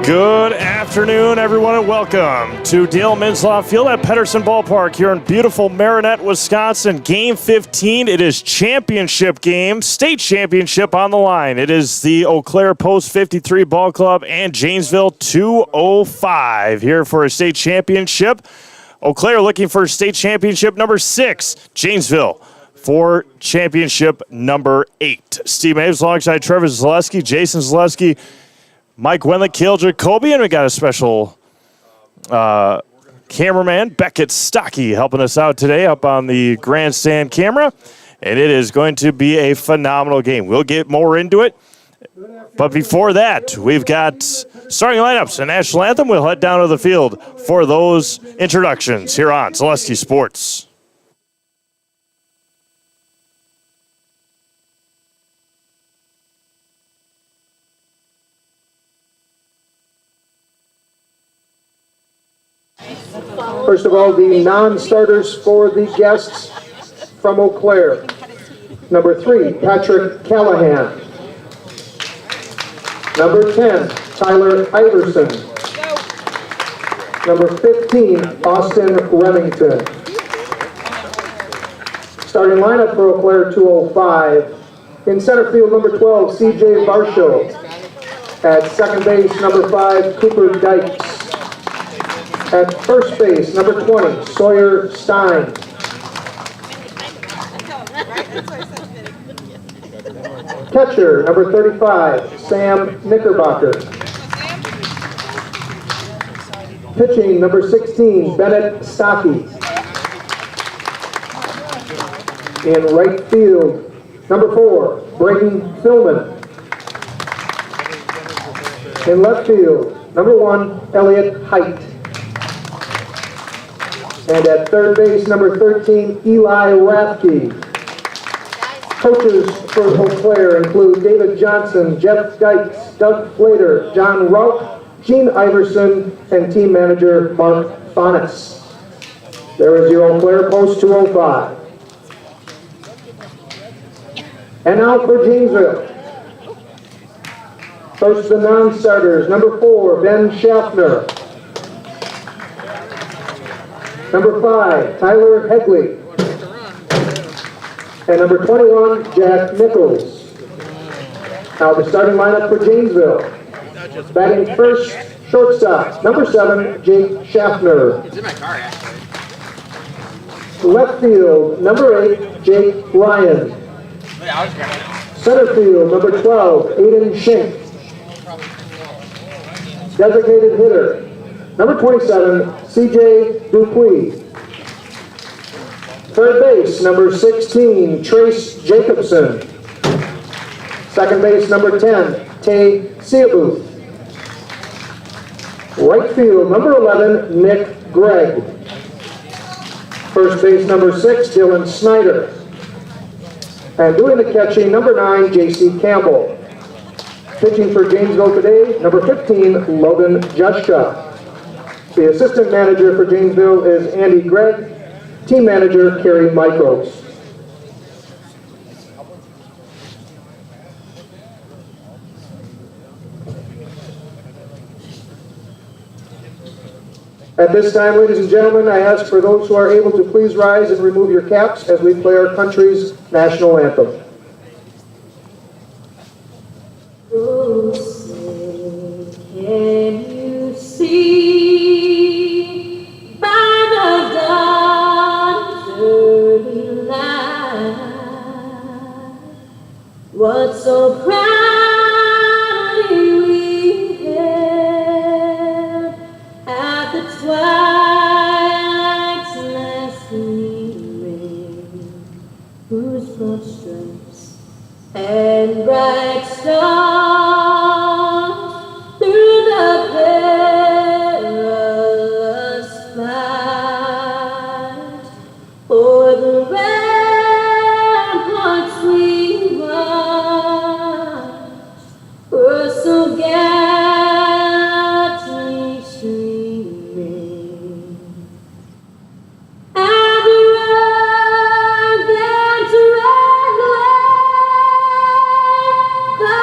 Good afternoon, everyone, and welcome to Dale Minslaw Field at Pedersen Ballpark here in beautiful Marinette, Wisconsin. Game 15. It is championship game, state championship on the line. It is the Eau Claire Post 53 Ball Club and Janesville 205 here for a state championship. Eau Claire looking for state championship number 6. Janesville for championship number 8. Steve Maves alongside Trevor Zaleski, Jason Zaleski, Mike Wenlick, Kale Jacoby, and we got a special cameraman, Beckett Stocky, helping us out today up on the grandstand camera. And it is going to be a phenomenal game. We'll get more into it. But before that, we've got starting lineups and national anthem. We'll head down to the field for those introductions here on Zaleski Sports. First of all, the non-starters for the guests from Eau Claire. Number 3, Patrick Callahan. Number 10, Tyler Iverson. Number 15, Austin Remington. Starting lineup for Eau Claire 205. In center field, number 12, CJ Varsho. At second base, number 5, Cooper Dykes. At first base, number 20, Sawyer Stein. Catcher, number 35, Sam Knickerbocker. Pitching, number 16, Bennett Stocky. In right field, number 4, Braden Philman. In left field, number 1, Elliot Height. And at third base, number 13, Eli Rathke. Coaches for Eau Claire include David Johnson, Jeff Dykes, Doug Flater, John Rauch, Gene Iverson, and team manager Mark Fonis. There is your Eau Claire Post 205. And now for Janesville. First, the non-starters. Number 4, Ben Schaffner. Number 5, Tyler Hegley. And number 21, Jack Nichols. Now the starting lineup for Janesville. Batting first, shortstop, number 7, Jake Schaffner. It's in my car, actually. Left field, number 8, Jake Ryan. Center field, number 12, Aiden Schenk. Designated hitter, number 27, CJ Dupuis. Third base, number 16, Trace Jacobson. Second base, number 10, Tay Seabuth. Right field, number 11, Nick Gregg. First base, number 6, Dylan Snyder. And doing the catching, number 9, J.C. Campbell. Pitching for Janesville today, number 15, Logan Jushka. The assistant manager for Janesville is Andy Gregg. Team manager, Kerry Michaels. At this time, ladies and gentlemen, I ask for those who are able to please rise and remove your caps as we play our country's national anthem. Oh, say, can you see by the dawn's early light what so proudly we hailed at the twilight's last gleaming, whose broad stripes and bright stars through the perilous fight o'er the ramparts we watched were so gallantly streaming. And the rugged red glare, the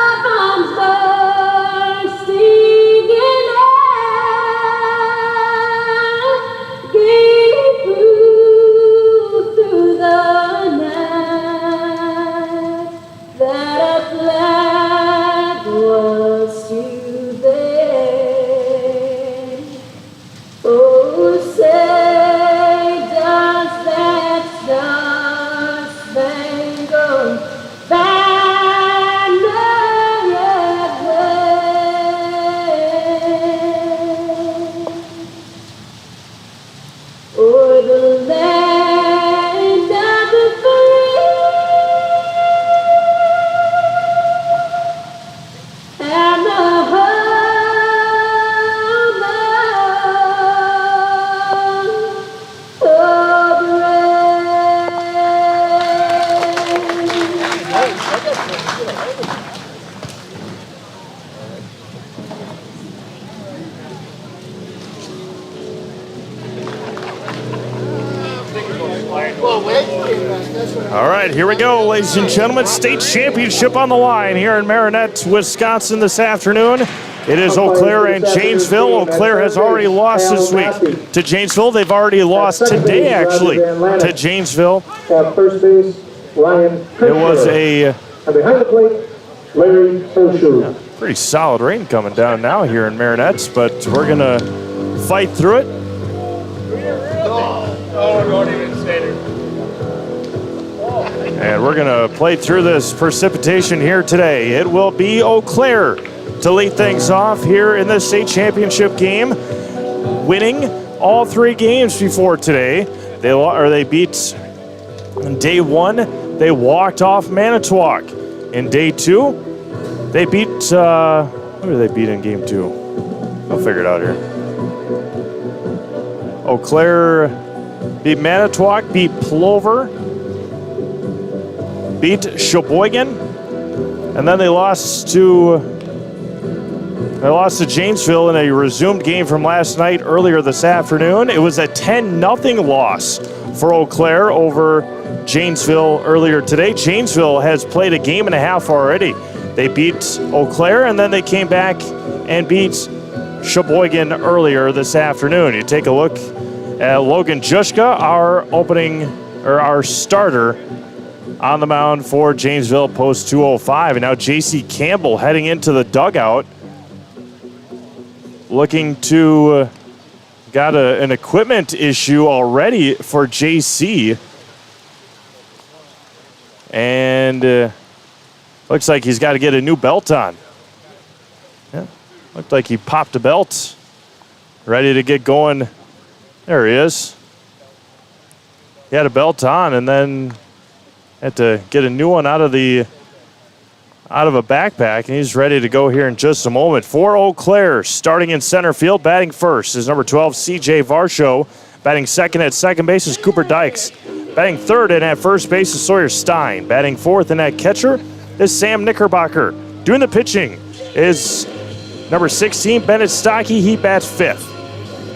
All right, here we go, ladies and gentlemen. State championship on the line here in Marinette, Wisconsin this afternoon. It is Eau Claire and Janesville. Eau Claire has already lost this week to Janesville. They've already lost today, actually, to Janesville. First base, Ryan It was a And behind the plate, Larry Holschuh. pretty solid rain coming down now here in Marinette, but we're going to fight through it. And we're going to play through this precipitation here today. It will be Eau Claire to lead things off here in the state championship game, winning all 3 games before today. They beat in day 1. They walked off Manitowoc. In day 2, they beat. Who did they beat in game 2? I'll figure it out here. Eau Claire beat Manitowoc, beat Plover, beat Sheboygan, and then they lost to Janesville in a resumed game from last night earlier this afternoon. It was a 10-0 loss for Eau Claire over Janesville earlier today. Janesville has played a game and a half already. They beat Eau Claire, and then they came back and beat Sheboygan earlier this afternoon. You take a look at Logan Juszka, our starter on the mound for Janesville post 205. And now J.C. Campbell heading into the dugout, looking to got an equipment issue already for J.C. And looks like he's got to get a new belt on. Yeah, looked like he popped a belt, ready to get going. There he is. He had a belt on and then had to get a new one out of a backpack, and he's ready to go here in just a moment. For Eau Claire, starting in center field, batting first is number 12, C.J. Varsho. Batting second at second base is Cooper Dykes. Batting third and at first base is Sawyer Stein. Batting fourth and at catcher is Sam Knickerbocker. Doing the pitching is number 16, Bennett Stockey. He bats fifth.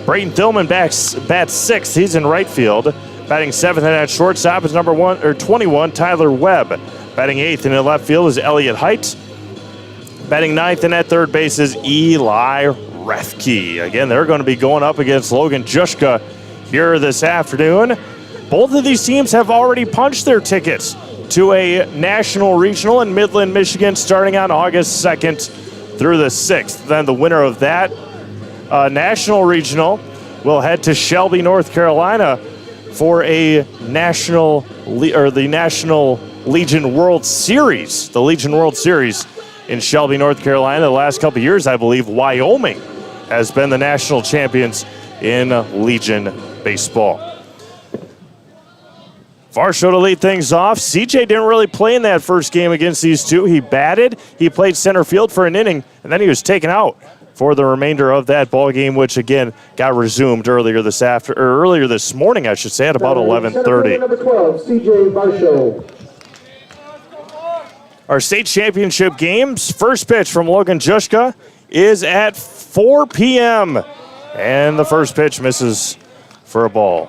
Brayton Thillman bats sixth. He's in right field. Batting seventh and at shortstop is number 21, Tyler Webb. Batting eighth and in left field is Elliott Height. Batting ninth and at third base is Eli Refke. Again, they're going to be going up against Logan Juszka here this afternoon. Both of these teams have already punched their tickets to a national regional in Midland, Michigan, starting on August 2nd through the 6th. Then the winner of that national regional will head to Shelby, North Carolina for a the National Legion World Series. The Legion World Series in Shelby, North Carolina. The last couple of years, I believe, Wyoming has been the national champions in Legion baseball. Varsho to lead things off. CJ didn't really play in that first game against these two. He batted, he played center field for an inning, and then he was taken out for the remainder of that ball game, which again got resumed earlier this morning, I should say, at about 11:30. Number 12, C.J. Varsho. Our state championship games, first pitch from Logan Juszka is at 4 p.m. And the first pitch misses for a ball.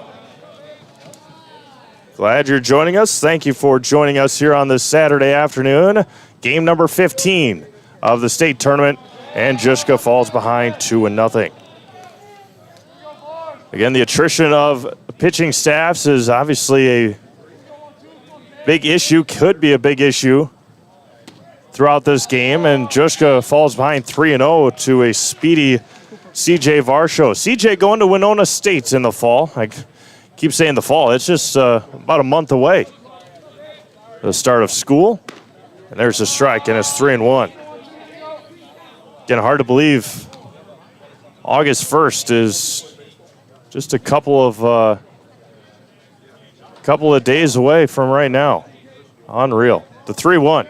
Glad you're joining us. Thank you for joining us here on this Saturday afternoon. Game number 15 of the state tournament, and Juszka falls behind 2-0. Again, the attrition of pitching staffs is obviously a big issue, could be a big issue throughout this game, and Juszka falls behind 3-0 to a speedy C.J. Varsho. C.J. going to Winona State in the fall. I keep saying the fall. It's just about a month away. The start of school, and there's a strike, and it's 3-1. Again, hard to believe August 1st is just a couple of days away from right now. Unreal. The 3-1.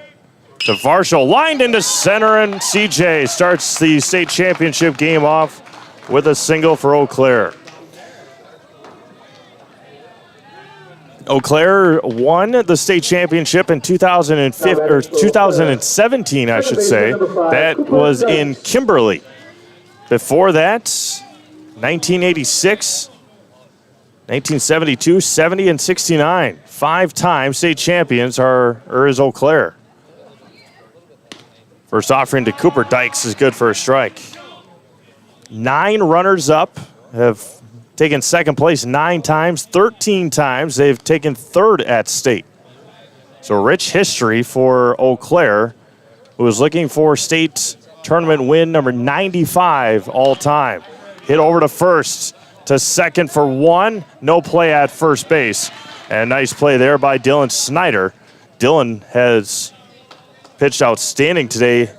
To Varsho, lined into center, and CJ starts the state championship game off with a single for Eau Claire. Eau Claire won the state championship in 2017, I should say. That was in Kimberly. Before that, 1986. 1972, 70, and 69. 5-time state champions is Eau Claire. First offering to Cooper Dykes is good for a strike. 9 runners up have taken second place 9 times. 13 times they've taken third at state. So rich history for Eau Claire, who is looking for state tournament win number 95 all time. Hit over to first, to second for 1. No play at first base. And nice play there by Dylan Snyder. Dylan has pitched outstanding today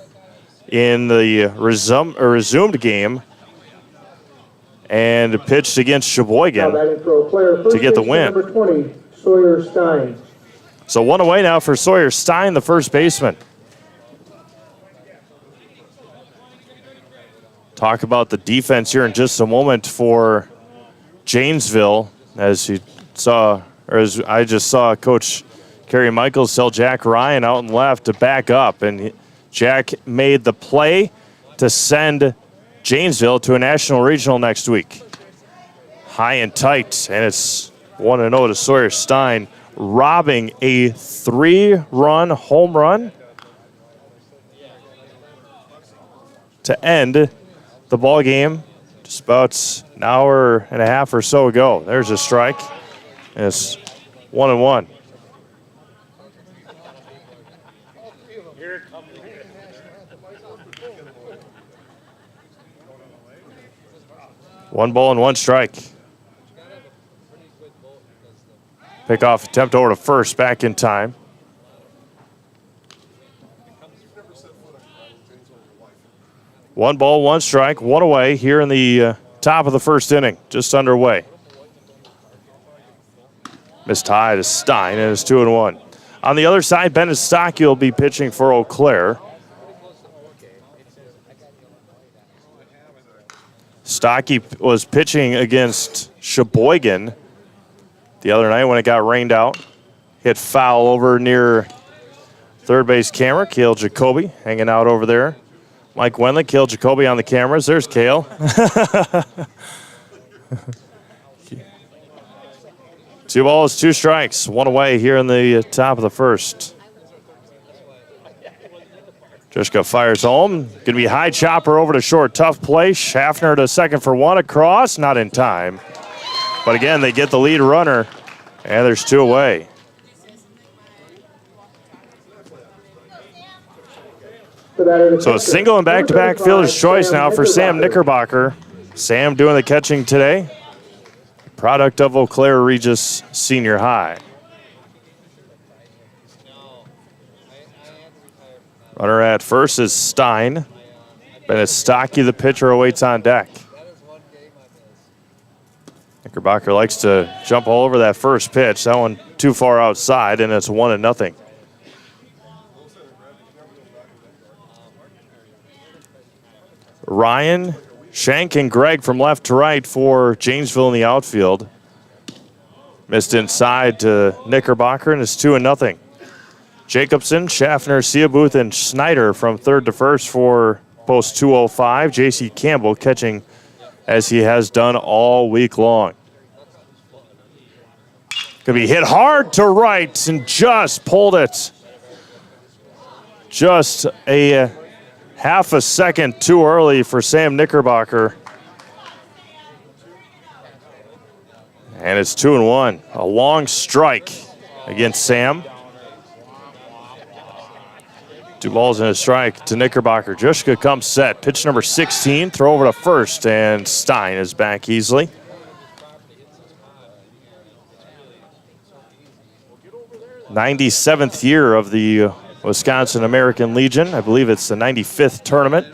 in the resumed game and pitched against Sheboygan to get the win. Number 20, Sawyer Stein. So 1 away now for Sawyer Stein, the first baseman. Talk about the defense here in just a moment for Janesville, as I just saw Coach Kerry Michaels tell Jack Ryan out and left to back up, and Jack made the play to send Janesville to a national regional next week. High and tight, and it's 1-0 to Sawyer Stein, robbing a 3-run home run to end the ball game just about an hour and a half or so ago. There's a strike. And it's 1-1. One ball and 1 strike. Pickoff attempt over to first, back in time. One ball, 1 strike, 1 away here in the top of the first inning, just underway. Missed high to Stein, and it's 2-1. On the other side, Bennett Stockey will be pitching for Eau Claire. Stockey was pitching against Sheboygan the other night when it got rained out. Hit foul over near third base camera. Cale Jacoby hanging out over there. Mike Wendland, Cale Jacoby on the cameras. There's Cale. 2 balls, 2 strikes, 1 away here in the top of the first. Jushka fires home. Going to be high chopper over to short. Tough play. Schaffner to second for 1 across. Not in time. But again, they get the lead runner, and there's 2 away. So a single and back-to-back fielder's choice now for Sam Knickerbocker. Sam doing the catching today. Product of Eau Claire Regis Senior High. Runner at first is Stein. Bennett Stockey, the pitcher, awaits on deck. Knickerbocker likes to jump all over that first pitch. That one too far outside, and it's 1-0. Ryan, Shank, and Gregg from left to right for Janesville in the outfield. Missed inside to Knickerbocker, and it's 2-0. Jacobson, Schaffner, Seabuth, and Snyder from third to first for post 205. J.C. Campbell catching as he has done all week long. Could be hit hard to right and just pulled it. Just a half a second too early for Sam Knickerbocker. And it's 2-1. A long strike against Sam. 2 balls and a strike to Knickerbocker. Jushka comes set. Pitch number 16. Throw over to first, and Stein is back easily. '97th year of the Wisconsin American Legion. I believe it's the 95th tournament.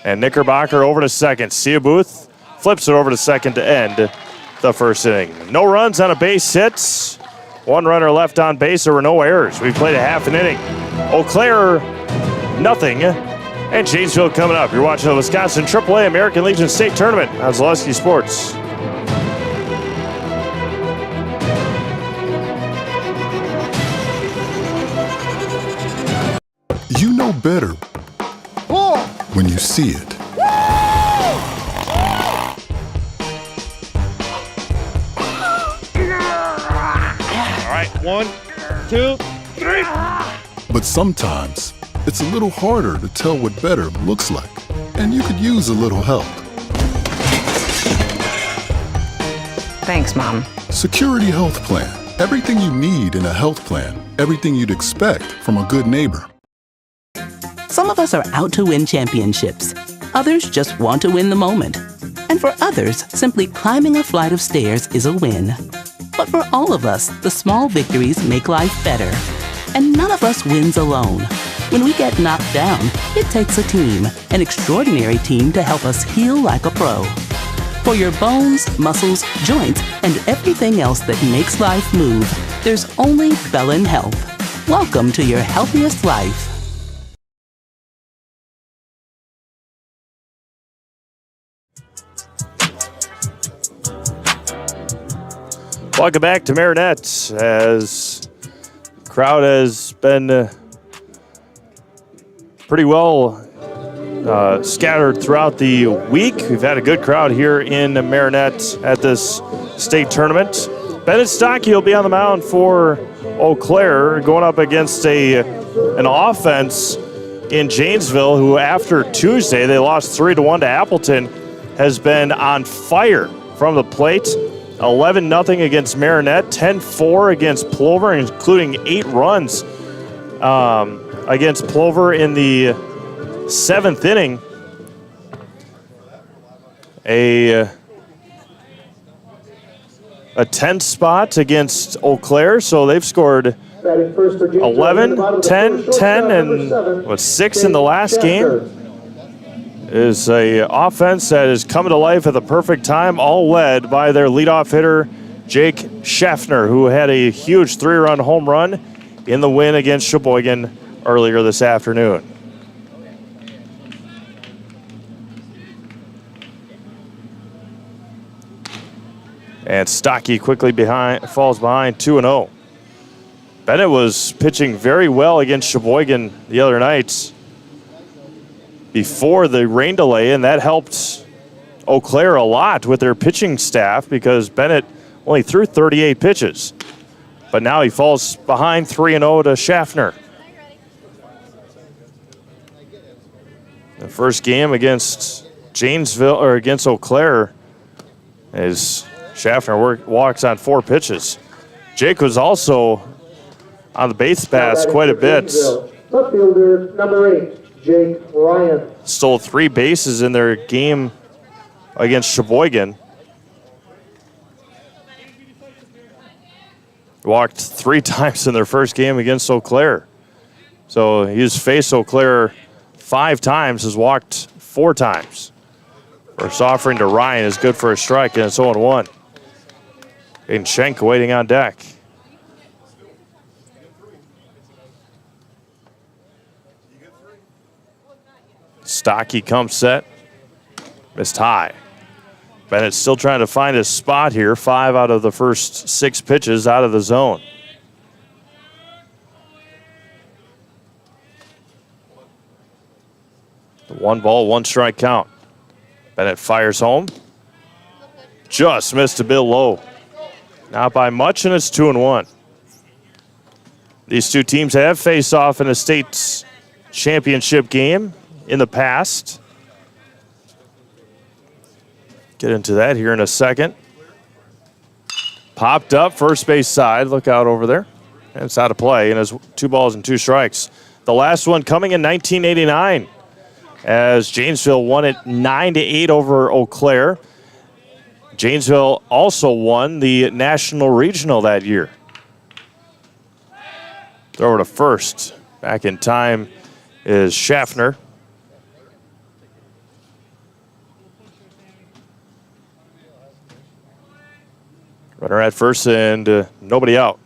And Knickerbocker over to second. Seabuth flips it over to second to end the first inning. No runs on a base hit. 1 runner left on base. There were no errors. We played a half an inning. Eau Claire, nothing. And Janesville coming up. You're watching the Wisconsin AAA American Legion State Tournament on Zaleski Sports. You know better when you see it. right, 1, 2, 3. But sometimes it's a little harder to tell what better looks like, and you could use a little help. Thanks, Mom. Security Health Plan. Everything you need in a health plan. Everything you'd expect from a good neighbor. Some of us are out to win championships. Others just want to win the moment. And for others, simply climbing a flight of stairs is a win. But for all of us, the small victories make life better. And none of us wins alone. When we get knocked down, it takes a team, an extraordinary team to help us heal like a pro. For your bones, muscles, joints, and everything else that makes life move, there's only Bellin Health. Welcome to your healthiest life. Welcome back to Marinette, as the crowd has been pretty well scattered throughout the week. We've had a good crowd here in Marinette at this state tournament. Bennett Stockey will be on the mound for Eau Claire, going up against an offense in Janesville, who after Tuesday, they lost 3-1 to Appleton, has been on fire from the plate. 11-0 against Marinette, 10-4 against Plover, including 8 runs against Plover in the 7th inning. A 10th spot against Eau Claire, so they've scored 11, 10, 10, and 6 in the last game. Is a offense that is coming to life at the perfect time, all led by their leadoff hitter, Jake Schaffner, who had a huge 3-run home run in the win against Sheboygan earlier this afternoon. And Stockey quickly falls behind 2-0. Bennett was pitching very well against Sheboygan the other night before the rain delay, and that helped Eau Claire a lot with their pitching staff because Bennett only threw 38 pitches. But now he falls behind 3-0 to Schaffner. The first game against Janesville, or against Eau Claire, is Schaffner walks on 4 pitches. Jake was also on the base pass quite a bit. Left fielder, number 8. Jake Ryan. Stole 3 bases in their game against Sheboygan. Walked 3 times in their first game against Eau Claire. So he's faced Eau Claire 5 times, has walked 4 times. First offering to Ryan is good for a strike, and it's 0-1. And Schenk waiting on deck. Stockey comes set. Missed high. Bennett still trying to find his spot here. 5 out of the first 6 pitches out of the zone. The 1-ball, 1-strike count. Bennett fires home. Just missed a bit low. Not by much, and it's 2-1. These two teams have faced off in a state championship game in the past. Get into that here in a second. Popped up first base side. Look out over there. And it's out of play, and it's 2 balls and 2 strikes. The last one coming in 1989 as Janesville won it 9-8 over Eau Claire. Janesville also won the National Regional that year. Throw to first. Back in time is Schaffner. Runner at first and nobody out.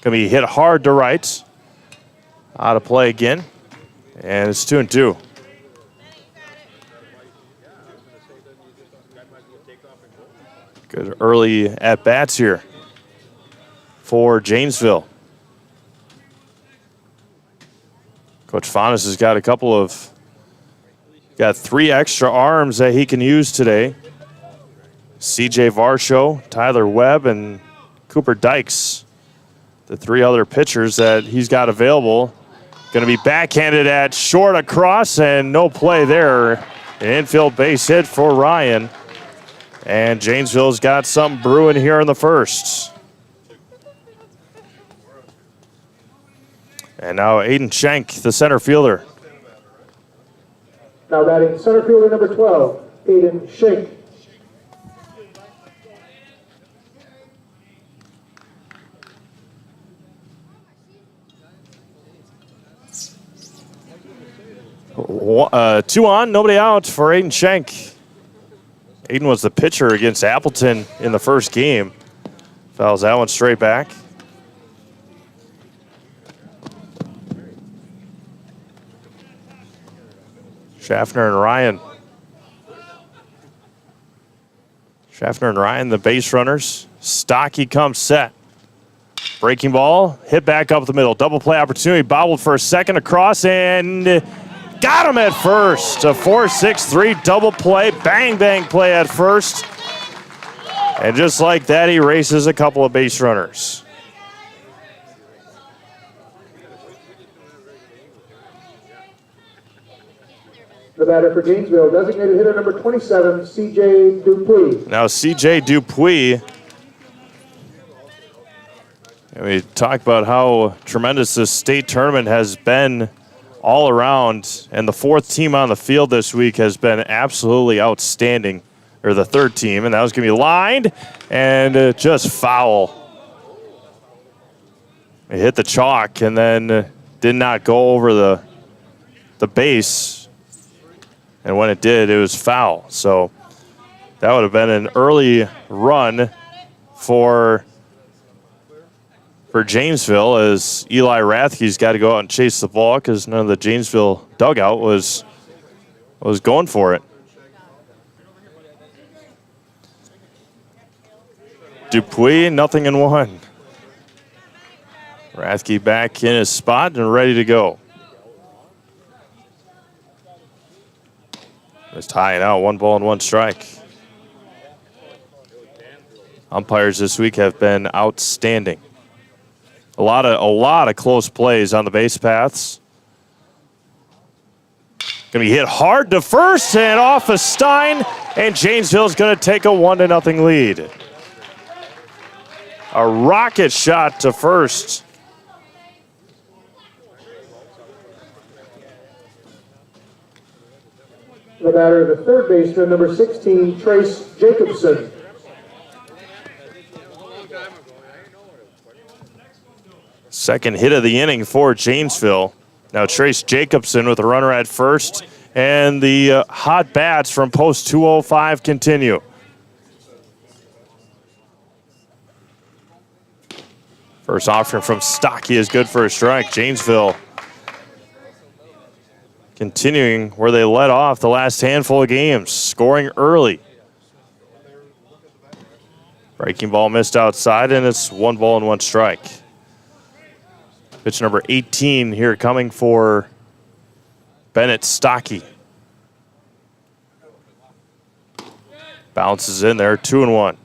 Gonna be hit hard to right. Out of play again. And it's 2-2. Good early at-bats here for Janesville. Coach Faunus has got 3 extra arms that he can use today. CJ Varsho, Tyler Webb, and Cooper Dykes the three other pitchers that he's got available. Going to be backhanded at short across, and no play there. An infield base hit for Ryan. And Janesville's got something brewing here in the first. And now Aiden Schenk, the center fielder. Now batting center fielder number 12, Aiden Schenk. Two on, nobody out for Aiden Schenk. Aiden was the pitcher against Appleton in the first game. Fouls that one straight back. Schaffner and Ryan. Schaffner and Ryan, the base runners. Stocky comes set. Breaking ball, hit back up the middle. Double play opportunity, bobbled for a second across, and got him at first. A 4-6-3 double play, bang, bang play at first. And just like that, he races a couple of base runners. The batter for Janesville, designated hitter number 27, C.J. Dupuis. Now C.J. Dupuis. And we talk about how tremendous this state tournament has been all around, and the fourth team on the field this week has been absolutely outstanding, or the third team, and that was going to be lined and just foul. It hit the chalk and then did not go over the base, and when it did, it was foul. So that would have been an early run for Janesville, as Eli Rathke's got to go out and chase the ball because none of the Janesville dugout was going for it. Dupuis, 0-1. Rathke back in his spot and ready to go. Just tying out, 1 ball and 1 strike. Umpires this week have been outstanding. A lot of close plays on the base paths. Going to be hit hard to first and off of Stein, and Janesville's going to take a 1-0 lead. A rocket shot to first. The batter, the third baseman, number 16, Trace Jacobson. Second hit of the inning for Janesville. Now Trace Jacobson with a runner at first, and the hot bats from post 205 continue. First offering from Stocky is good for a strike. Janesville continuing where they led off the last handful of games, scoring early. Breaking ball missed outside, and it's 1 ball and 1 strike. Pitch number 18 here coming for Bennett Stocky. Bounces in there, 2-1.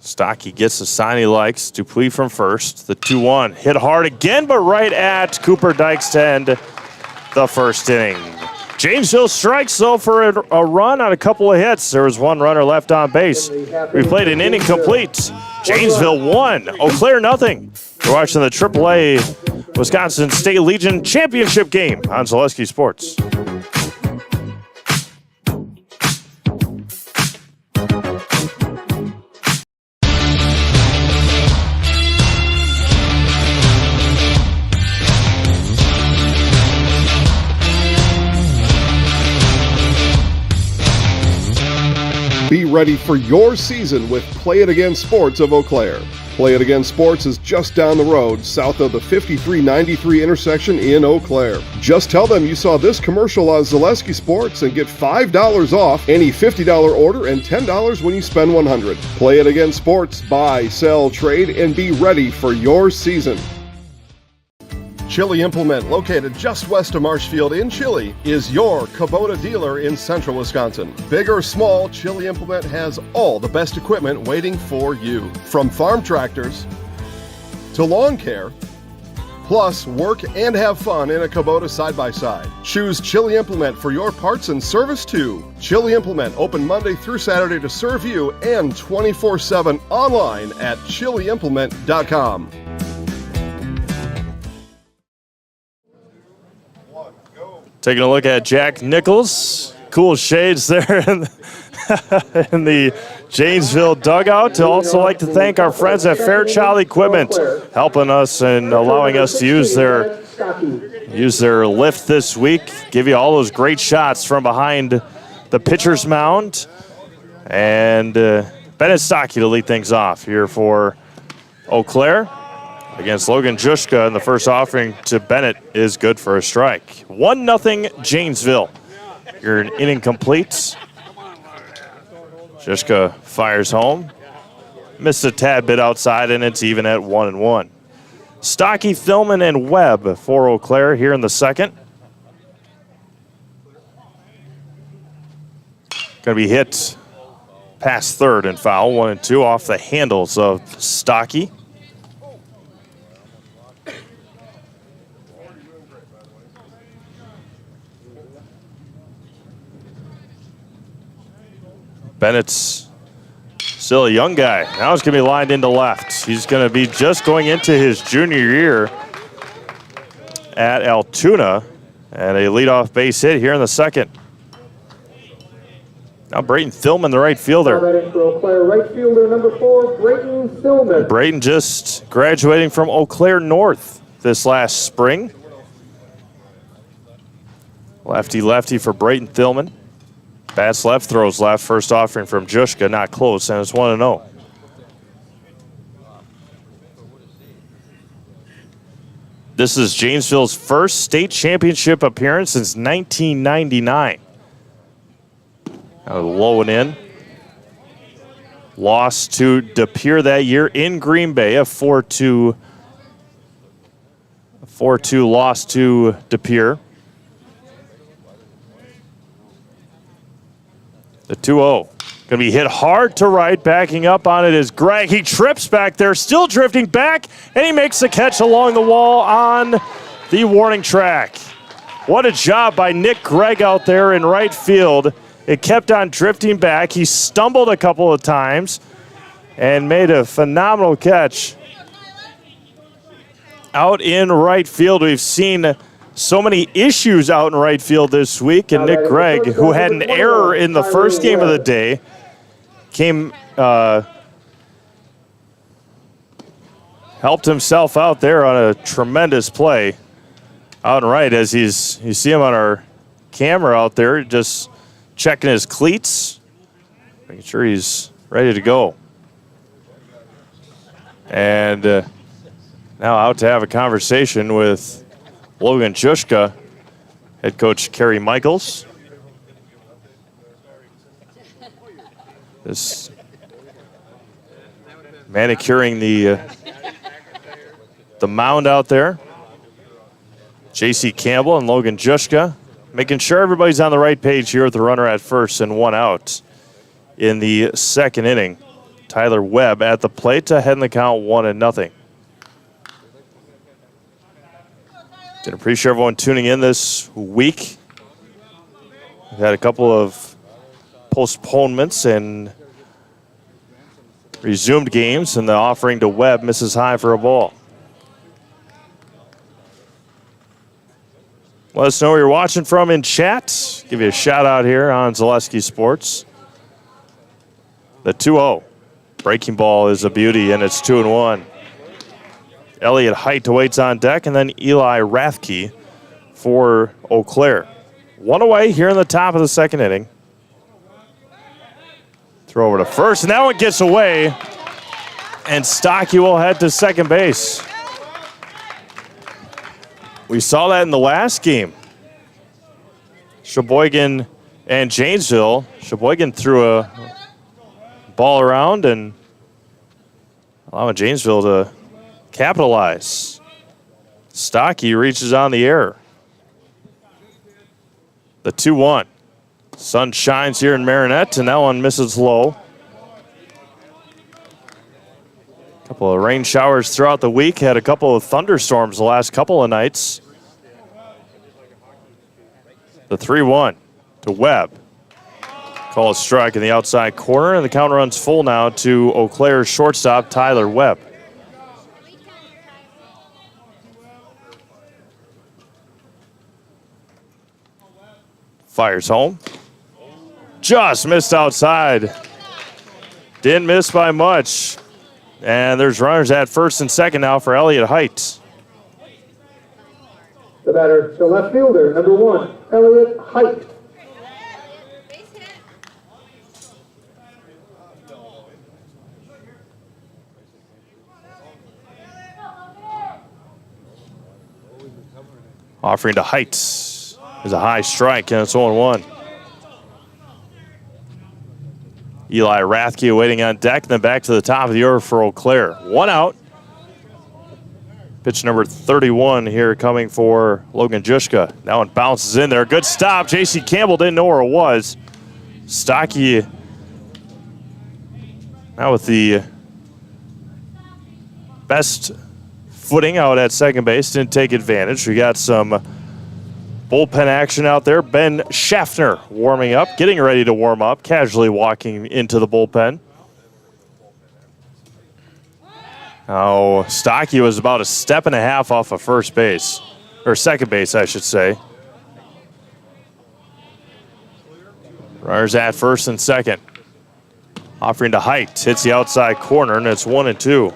Stocky gets the sign he likes. Dupuis from first. The 2-1. Hit hard again, but right at Cooper Dykes to end the first inning. Janesville strikes, though, for a run on a couple of hits. There was 1 runner left on base. We played an inning complete. Janesville 1, Eau Claire 0. You're watching the AAA Wisconsin State Legion Championship game on Zaleski Sports. Be ready for your season with Play It Again Sports of Eau Claire. Play It Again Sports is just down the road, south of the 5393 intersection in Eau Claire. Just tell them you saw this commercial on Zaleski Sports and get $5 off any $50 order and $10 when you spend $100. Play It Again Sports, buy, sell, trade, and be ready for your season. Chili Implement, located just west of Marshfield in Chili, is your Kubota dealer in central Wisconsin. Big or small, Chili Implement has all the best equipment waiting for you. From farm tractors to lawn care, plus work and have fun in a Kubota side-by-side. Choose Chili Implement for your parts and service too. Chili Implement, open Monday through Saturday to serve you and 24/7 online at chiliimplement.com. Taking a look at Jack Nichols. Cool shades there in the Janesville dugout. To also like to thank our friends at Fairchild Equipment, helping us and allowing us to use their lift this week. Give you all those great shots from behind the pitcher's mound. And Bennett Stocky to lead things off here for Eau Claire against Logan Juszka, and the first offering to Bennett is good for a strike. 1-0 Janesville. You're an inning complete. Juszka fires home. Missed a tad bit outside, and it's even at 1-1. Stocky, Thilman, and Webb for Eau Claire here in the second. Going to be hit past third and foul. 1-2 off the handles of Stocky. Bennett's still a young guy. Now he's going to be lined into left. He's going to be just going into his junior year at Altoona. And a leadoff base hit here in the second. Now Brayton Thilman, the right fielder. Right fielder number 4, Brayton Thilman. Brayton just graduating from Eau Claire North this last spring. Lefty for Brayton Thilman. Bats left, throws left. First offering from Juszka, not close, and it's 1-0. This is Janesville's first state championship appearance since 1999. Low and in. Lost to De Pere that year in Green Bay, a 4-2 loss to De Pere. The 2-0. Going to be hit hard to right. Backing up on it is Gregg. He trips back there, still drifting back, and he makes the catch along the wall on the warning track. What a job by Nick Gregg out there in right field. It kept on drifting back. He stumbled a couple of times and made a phenomenal catch out in right field. We've seen so many issues out in right field this week, and Nick Gregg, who had an error in the first game of the day, helped himself out there on a tremendous play out in right. As you see him on our camera out there, just checking his cleats, making sure he's ready to go. And now out to have a conversation with Logan Juszka, head coach Kerry Michaels. This manicuring the mound out there. J.C. Campbell and Logan Juszka making sure everybody's on the right page here with the runner at first and one out in the second inning. Tyler Webb at the plate to head in the count 1-0. Did appreciate everyone tuning in this week. We've had a couple of postponements and resumed games, and the offering to Webb misses high for a ball. Let us know where you're watching from in chat. Give you a shout out here on Zaleski Sports. The 2-0. Breaking ball is a beauty, and it's 2-1. Elliot Height awaits on deck, and then Eli Rathke for Eau Claire. One away here in the top of the second inning. Throw over to first, and that one gets away, and Stocky will head to second base. We saw that in the last game. Sheboygan and Janesville. Sheboygan threw a ball around and allowing Janesville to capitalize. Stocky reaches on the air. The 2-1. Sun shines here in Marinette, and that one misses low. A couple of rain showers throughout the week. Had a couple of thunderstorms the last couple of nights. The 3-1 to Webb. Call a strike in the outside corner, and the count runs full now to Eau Claire's shortstop, Tyler Webb. Fires home. Just missed outside. Didn't miss by much. And there's runners at first and second now for Elliott Height. The batter, the left fielder, number 1, Elliott Height. Offering to Height is a high strike, and it's 0-1. Eli Rathke waiting on deck, then back to the top of the order for Eau Claire. 1 out. Pitch number 31 here coming for Logan Juszka. That one bounces in there. Good stop. J.C. Campbell didn't know where it was. Stocky now with the best footing out at second base. Didn't take advantage. We got some bullpen action out there. Ben Schaffner warming up, getting ready to warm up, casually walking into the bullpen. Now, Stocky was about a step and a half off of first base, or second base, I should say. Runners at first and second. Offering to Height, hits the outside corner, and it's 1-2.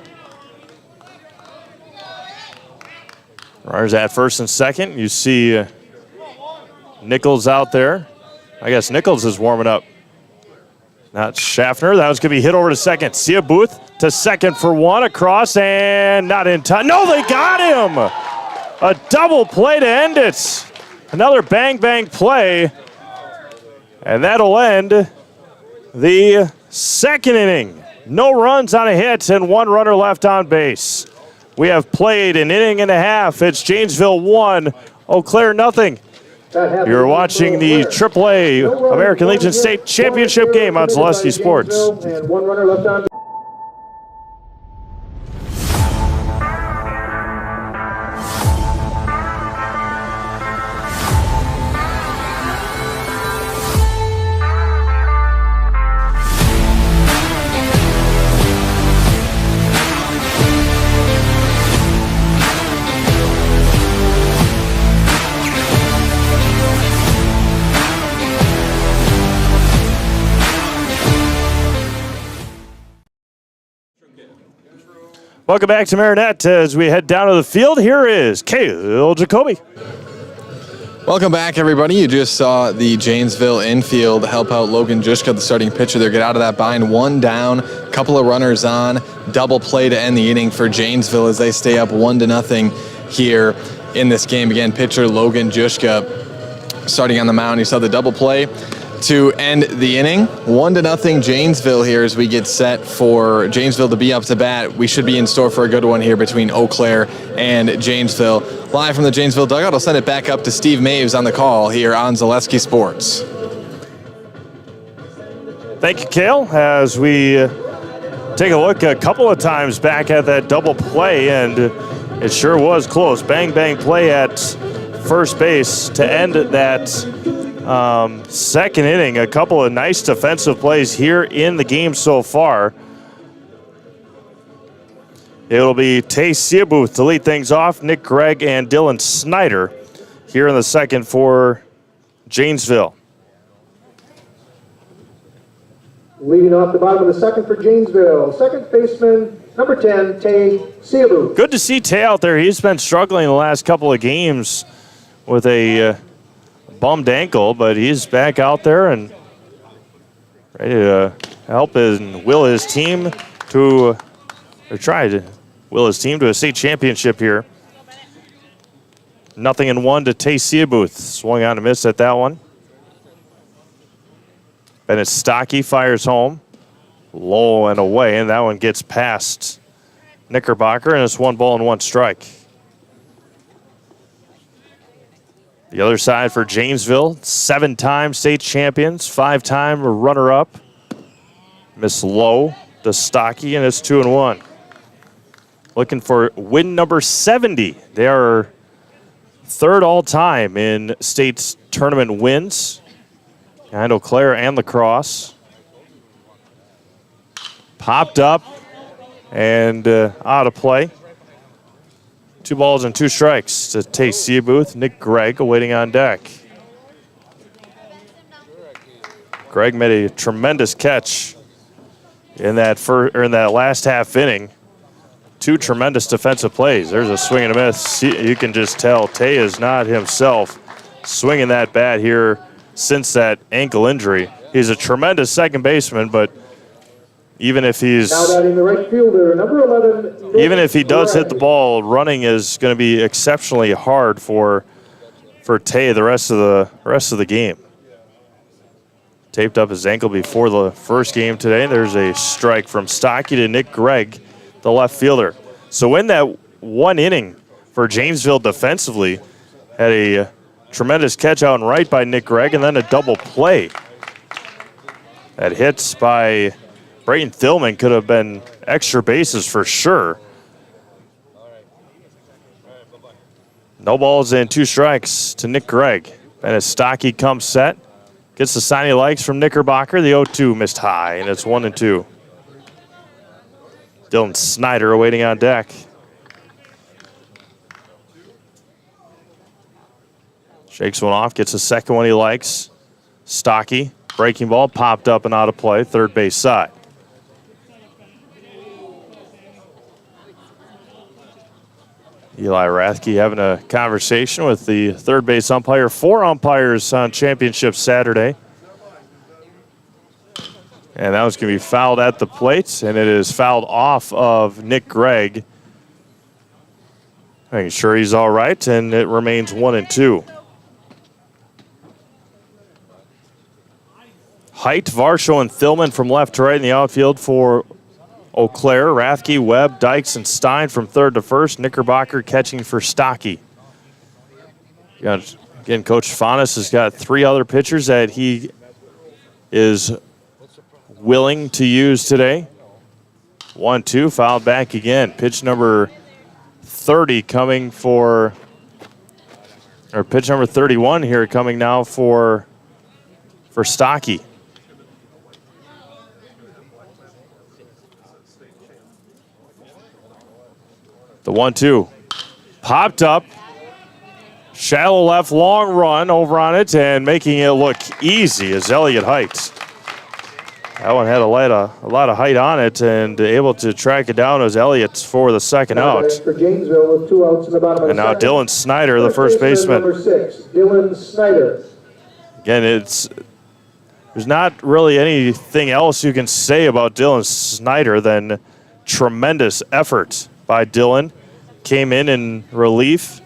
Runners at first and second. You see Nichols out there. I guess Nichols is warming up. Not Schaffner. That was going to be hit over to second. Sia Booth to second for 1. Across and not in time. No, they got him. A double play to end it. Another bang-bang play. And that'll end the second inning. No runs on a hit and 1 runner left on base. We have played an inning and a half. It's Janesville 1, Eau Claire nothing. You're watching the AAA American Legion State Championship game on Zaleski Sports. And 1 runner left on. Welcome back to Marinette as we head down to the field. Here is Cale Jacoby. Welcome back, everybody. You just saw the Janesville infield help out Logan Juszka, the starting pitcher there, get out of that bind. 1 down, couple of runners on, double play to end the inning for Janesville as they stay up 1-0 here in this game. Again, pitcher Logan Juszka starting on the mound. You saw the double play to end the inning. 1-0 Janesville here as we get set for Janesville to be up to bat. We should be in store for a good one here between Eau Claire and Janesville. Live from the Janesville dugout, I'll send it back up to Steve Maves on the call here on Zaleski Sports. Thank you, Cale, as we take a look a couple of times back at that double play, and it sure was close. Bang, bang play at first base to end that second inning. A couple of nice defensive plays here in the game so far. It'll be Tay Seabuth to lead things off, Nick Gregg and Dylan Snyder here in the second for Janesville. Leading off the bottom of the second for Janesville, second baseman, number 10, Tay Seabuth. Good to see Tay out there. He's been struggling the last couple of games with a bummed ankle, but he's back out there and ready to help and will his team to, or try to will his team to a state championship here. 0-1 to Tay Seabuth. Swung on a miss at that one. Bennett Stocky fires home. Low and away, and that one gets past Knickerbocker, and it's 1 ball and 1 strike. The other side for Janesville, 7-time state champions, 5-time runner-up. Miss Lowe to Stocky, and it's 2-1. Looking for win number 70. They are third all-time in state's tournament wins. Behind Eau Claire and La Crosse. Popped up and out of play. 2 balls and 2 strikes to Tay Seabuth. Nick Gregg awaiting on deck. Gregg made a tremendous catch in that last half inning. 2 tremendous defensive plays. There's a swing and a miss. You can just tell Tay is not himself swinging that bat here since that ankle injury. He's a tremendous second baseman, but even if he's now batting the right fielder, number 11. Even if he does hit the ball, running is going to be exceptionally hard for Tay the rest of the game. Taped up his ankle before the first game today. There's a strike from Stocky to Nick Gregg, the left fielder. So in that one inning for Janesville defensively, had a tremendous catch out and right by Nick Gregg, and then a double play. That hits by Brayton Thillman could have been extra bases for sure. No balls and 2 strikes to Nick Gregg. And as Stocky comes set, gets the sign he likes from Knickerbocker. The 0-2 missed high, and it's 1-2. Dylan Snyder awaiting on deck. Shakes one off, gets the second one he likes. Stocky, breaking ball, popped up and out of play, third base side. Eli Rathke having a conversation with the third base umpire. 4 umpires on championship Saturday. And that was going to be fouled at the plate, and it is fouled off of Nick Gregg. Making sure he's all right, and it remains 1-2. Height, Varsho, and Thillman from left to right in the outfield for Eau Claire. Rathke, Webb, Dykes, and Stein from third to first. Knickerbocker catching for Stocky. Again, Coach Faunus has got 3 other pitchers that he is willing to use today. 1-2, fouled back again. Pitch number 30 coming for, or pitch number 31 here coming now for Stocky. The 1-2 popped up, shallow left, long run over on it, and making it look easy is Elliott Height. That one had a lot of height on it, and able to track it down as Elliott for the second out. For Janesville with 2 outs in the bottom of And the now second. Dylan Snyder, the first baseman. Number 6, Dylan Snyder. Again, there's not really anything else you can say about Dylan Snyder than tremendous effort by Dylan. Came in relief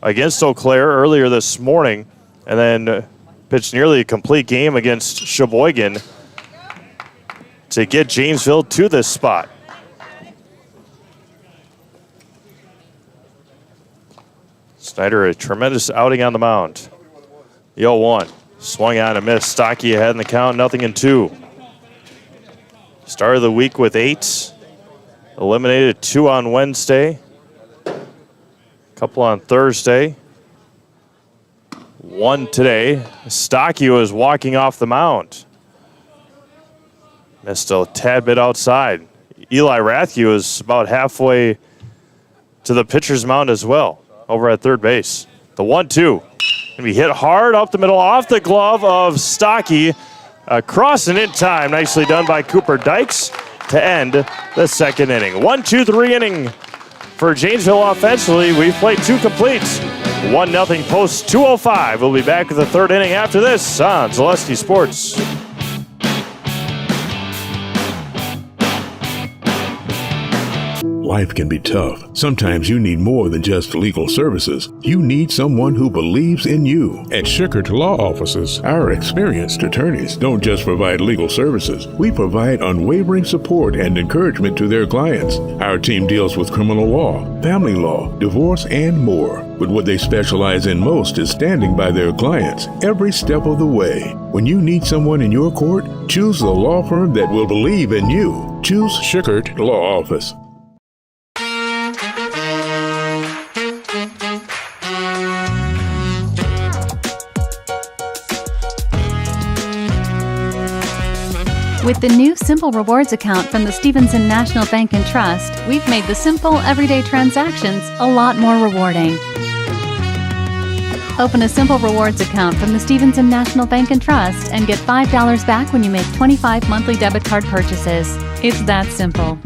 against Eau Claire earlier this morning, and then pitched nearly a complete game against Sheboygan to get Janesville to this spot. Snyder, a tremendous outing on the mound. The 0-1. Swung on and missed. Stocky ahead in the count, 0-2. Started the week with 8. Eliminated 2 on Wednesday. A couple on Thursday. 1 today. Stocky was walking off the mound. Missed a tad bit outside. Eli Rathke was about halfway to the pitcher's mound as well, over at third base. The 1-2. Gonna be hit hard up the middle, off the glove of Stocky. Crossing in time. Nicely done by Cooper Dykes to end the second inning. 1-2-3 inning for Janesville offensively. We've played 2 completes. 1-0 post 2:05. We'll be back with the third inning after this on Zaleski Sports. Life can be tough. Sometimes you need more than just legal services. You need someone who believes in you. At Schickert Law Offices, our experienced attorneys don't just provide legal services. We provide unwavering support and encouragement to their clients. Our team deals with criminal law, family law, divorce, and more. But what they specialize in most is standing by their clients every step of the way. When you need someone in your court, choose the law firm that will believe in you. Choose Schickert Law Office. With the new Simple Rewards account from the Stevenson National Bank and Trust, we've made the simple, everyday transactions a lot more rewarding. Open a Simple Rewards account from the Stevenson National Bank and Trust and get $5 back when you make 25 monthly debit card purchases. It's that simple.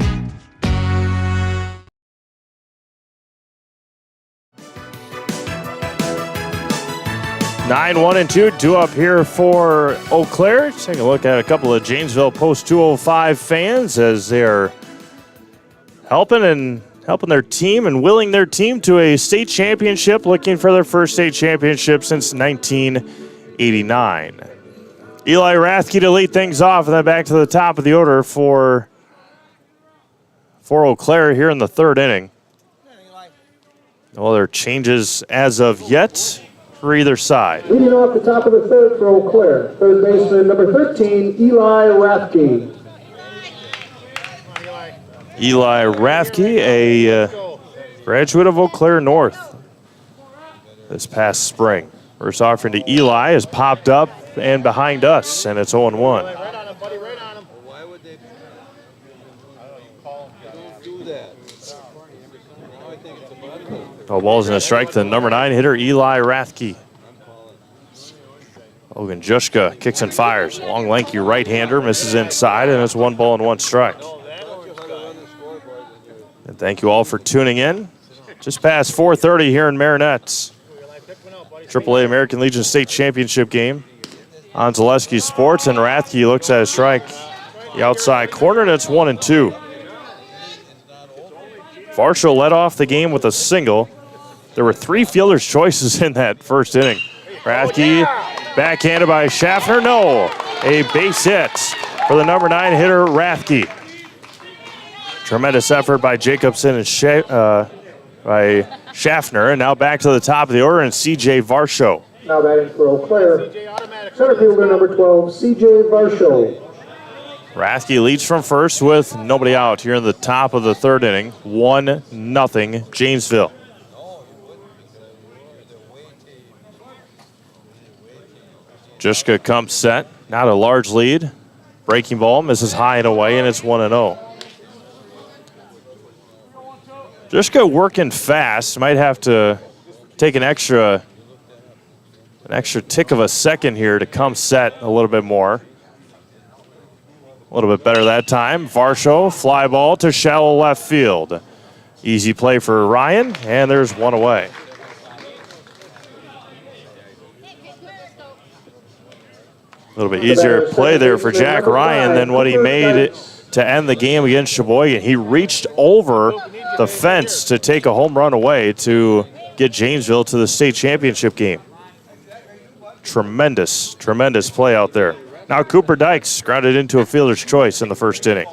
Nine, 1, and 2, two up here for Eau Claire. Take a look at a couple of Janesville Post 205 fans as they're helping their team and willing their team to a state championship, looking for their first state championship since 1989. Eli Rathke to lead things off, and then back to the top of the order for Eau Claire here in the third inning. No other changes as of yet for either side. Leading off the top of the third for Eau Claire, third baseman number 13, Eli Rathke. Eli Rathke, a graduate of Eau Claire North this past spring. First offering to Eli has popped up and behind us, and it's 0-1. Right on him, buddy, right on him. Why would they? Don't do that. I think it's a buddy. No balls and a strike to the number 9 hitter, Eli Rathke. Logan Juszka kicks and fires. Long, lanky right-hander, misses inside, and it's 1 ball and 1 strike. And thank you all for tuning in. Just past 4:30 here in Marinette. AAA American Legion State Championship game on Zaleski Sports, and Rathke looks at a strike the outside corner, and it's 1-2. Varsho led off the game with a single. There were 3 fielder's choices in that first inning. Rathke backhanded by Schaffner. No, a base hit for the number 9 hitter, Rathke. Tremendous effort by Jacobson and by Schaffner. And now back to the top of the order, and C.J. Varsho. Now batting for Eau Claire, center fielder number 12, C.J. Varsho. Rathke leads from first with nobody out here in the top of the third inning. 1-0 Janesville. Juszka comes set. Not a large lead. Breaking ball misses high and away, and it's 1-0. Juszka working fast. Might have to take an extra tick of a second here to come set a little bit more. A little bit better that time. Varsho, fly ball to shallow left field. Easy play for Ryan, and there's one away. A little bit easier play there for Jack Ryan than what he made to end the game against Sheboygan. He reached over the fence to take a home run away to get Janesville to the state championship game. Tremendous, tremendous play out there. Now Cooper Dykes grounded into a fielder's choice in the first inning.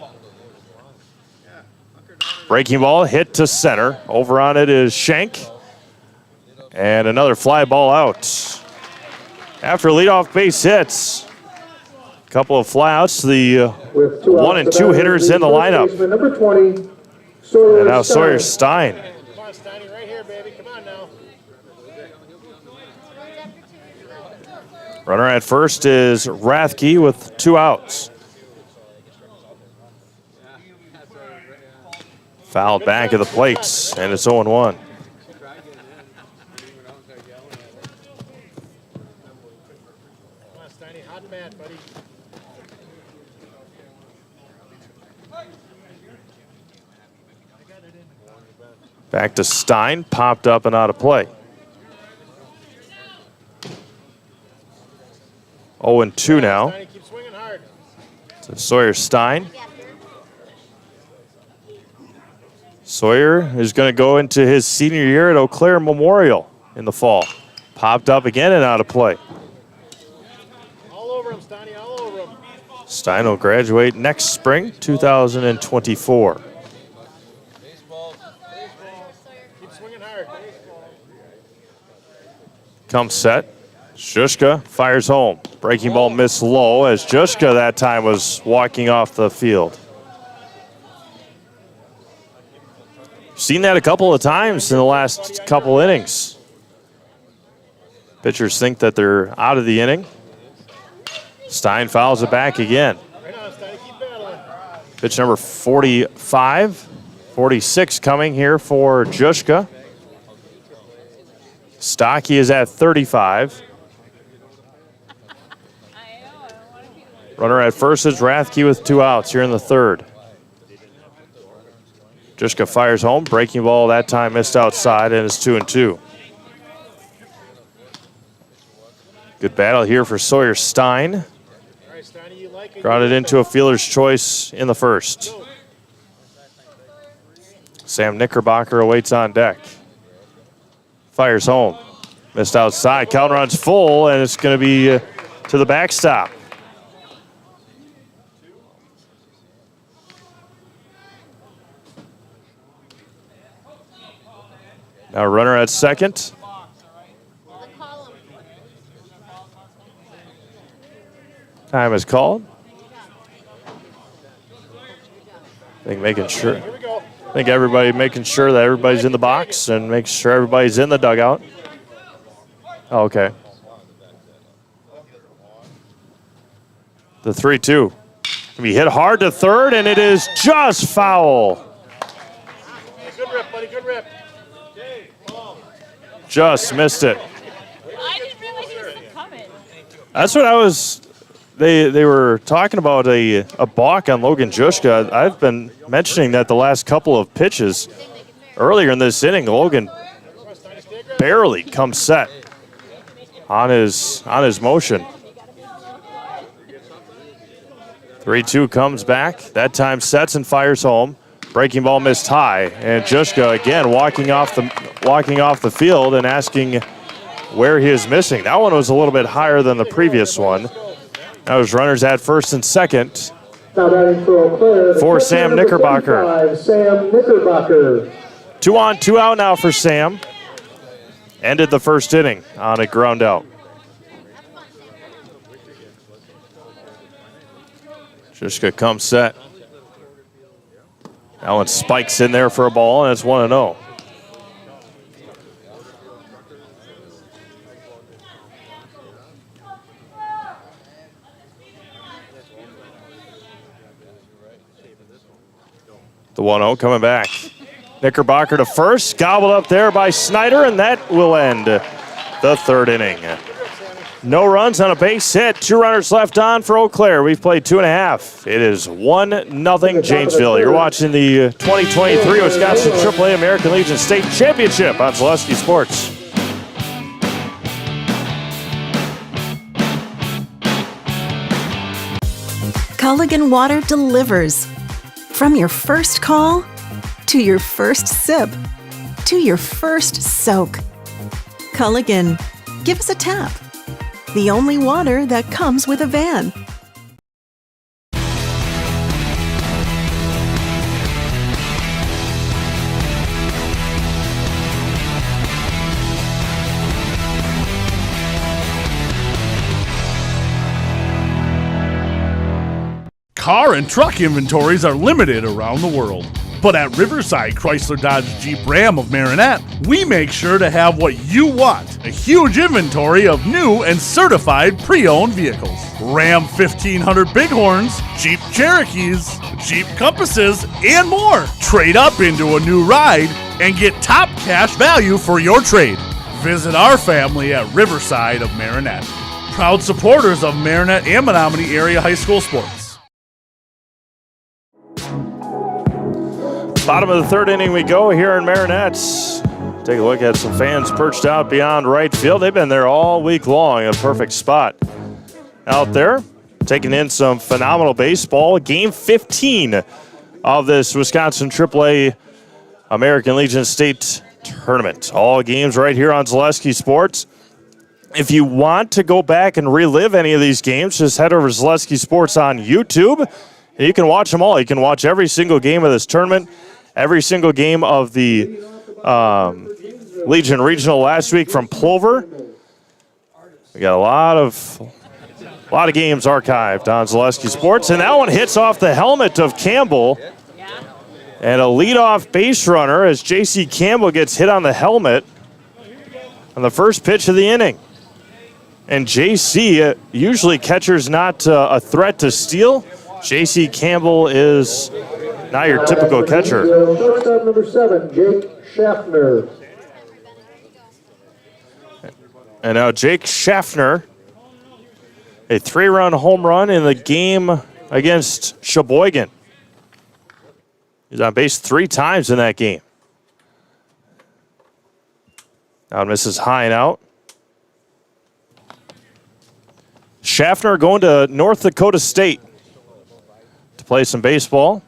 Breaking ball hit to center. Over on it is Schenk. And another fly ball out. After leadoff base hits, a couple of flyouts, the 1 and 2 hitters in the lineup. Number 20, Sawyer and now Stein. Sawyer Stein. Come on, Steiny, right here, baby. Come on now. Runner at first is Rathke with 2 outs. Fouled back at the plates, and it's 0-1. Back to Stein, popped up and out of play. 0-2 now. To Sawyer Stein. Sawyer is going to go into his senior year at Eau Claire Memorial in the fall. Popped up again and out of play. All over him, Steiny, all over him. Stein will graduate next spring, 2024. Baseball. Keep swinging hard. Comes set. Juszka fires home. Breaking ball missed low as Juszka that time was walking off the field. Seen that a couple of times in the last couple innings. Pitchers think that they're out of the inning. Stein fouls it back again. Right on, Steiny, keep battling. Pitch number 45. 46 coming here for Juszka. Stocky is at 35. Runner at first is Rathke with 2 outs here in the 3rd. Juszka fires home. Breaking ball that time missed outside, and it's 2-2. Good battle here for Sawyer Stein. All right, Steiny, you like it. Grounded into a fielder's choice in the 1st. Sam Knickerbocker awaits on deck. Fires home. Missed outside. Count runs full, and it's going to be to the backstop. Now runner at second. Time is called. I think making sure. I think everybody making sure that everybody's in the box and making sure everybody's in the dugout. Oh, okay. The 3-2. Can be hit hard to third, and it is just foul. Good rip, buddy, good rip. Just missed it. I didn't realize he was coming. That's what I was. They were talking about a balk on Logan Juszka. I've been mentioning that the last couple of pitches. Earlier in this inning, Logan barely comes set on his motion. 3-2 comes back. That time sets and fires home. Breaking ball missed high, and Juszka again walking off the field and asking where he is missing. That one was a little bit higher than the previous one. That was runners at first and second Now batting for Eau Claire, for Sam Knickerbocker. 25, Sam Knickerbocker. 2 on, 2 out now for Sam. Ended the first inning on a ground out. Juszka comes set. That one spikes in there for a ball, and it's 1-0. The 1-0 coming back. Knickerbocker to first, gobbled up there by Snyder, and that will end the 3rd inning. No runs on a base hit. 2 runners left on for Eau Claire. We've played 2.5. It is 1-0 Janesville. You're watching the 2023 Wisconsin AAA American Legion State Championship on Zaleski Sports. Culligan Water delivers. From your first call, to your first sip, to your first soak. Culligan, give us a tap. The only water that comes with a van. Car and truck inventories are limited around the world. But at Riverside Chrysler Dodge Jeep Ram of Marinette, we make sure to have what you want. A huge inventory of new and certified pre-owned vehicles. Ram 1500 Bighorns, Jeep Cherokees, Jeep Compasses, and more. Trade up into a new ride and get top cash value for your trade. Visit our family at Riverside of Marinette. Proud supporters of Marinette and Menominee area high school sports. Bottom of the 3rd inning we go here in Marinette. Take a look at some fans perched out beyond right field. They've been there all week long. A perfect spot out there. Taking in some phenomenal baseball. Game 15 of this Wisconsin AAA American Legion State Tournament. All games right here on Zaleski Sports. If you want to go back and relive any of these games, just head over to Zaleski Sports on YouTube, and you can watch them all. You can watch every single game of this tournament, every single game of the Legion Regional last week from Plover. We got a lot of games archived on Zaleski Sports, and that one hits off the helmet of Campbell. And a leadoff base runner as J.C. Campbell gets hit on the helmet on the first pitch of the inning. And J.C., usually catcher's not a threat to steal. J.C. Campbell is not your typical catcher. Shortstop number 7, Jake Schaffner. And now Jake Schaffner, a 3-run home run in the game against Sheboygan. He's on base 3 times in that game. Now misses high and out. Schaffner going to North Dakota State to play some baseball.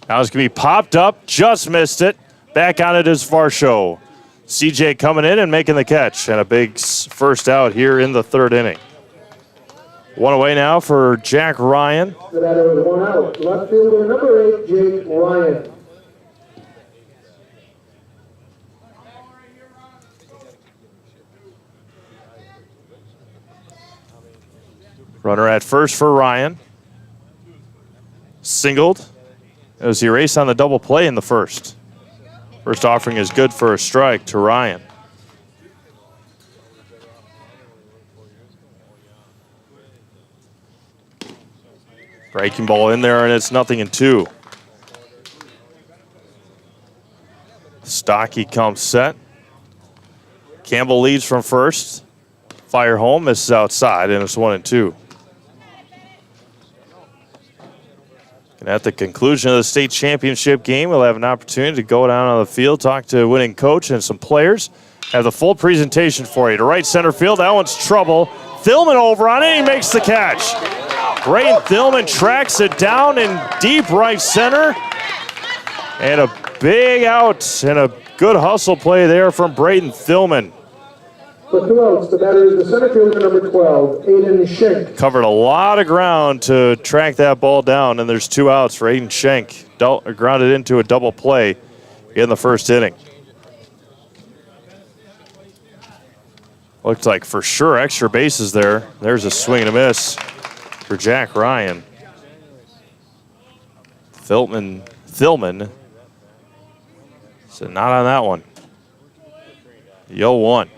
Now it's going to be popped up, just missed it. Back on it is Varsho. CJ coming in and making the catch, and a big first out here in the 3rd inning. One away now for Jack Ryan. The batter with 1 out. Left fielder number 8, Jake Ryan. Runner at first for Ryan. Singled as he raced on the double play in the first. First offering is good for a strike to Ryan. Breaking ball in there, and it's 0-2. Stocky comes set. Campbell leads from first. Fire home, misses outside, and it's 1-2. And at the conclusion of the state championship game, we'll have an opportunity to go down on the field, talk to a winning coach and some players. Have the full presentation for you. To right center field, that one's trouble. Thilman over on it, he makes the catch. Brayden Thilman tracks it down in deep right center. And a big out and a good hustle play there from Brayden Thilman. For 2 outs, the batter is the center fielder number 12, Aiden Schenk. Covered a lot of ground to track that ball down, and there's 2 outs for Aiden Schenk. Grounded into a double play in the 1st inning. Looked like for sure extra bases there. There's a swing and a miss for Jack Ryan. Thilman. So not on that one. The 0-1.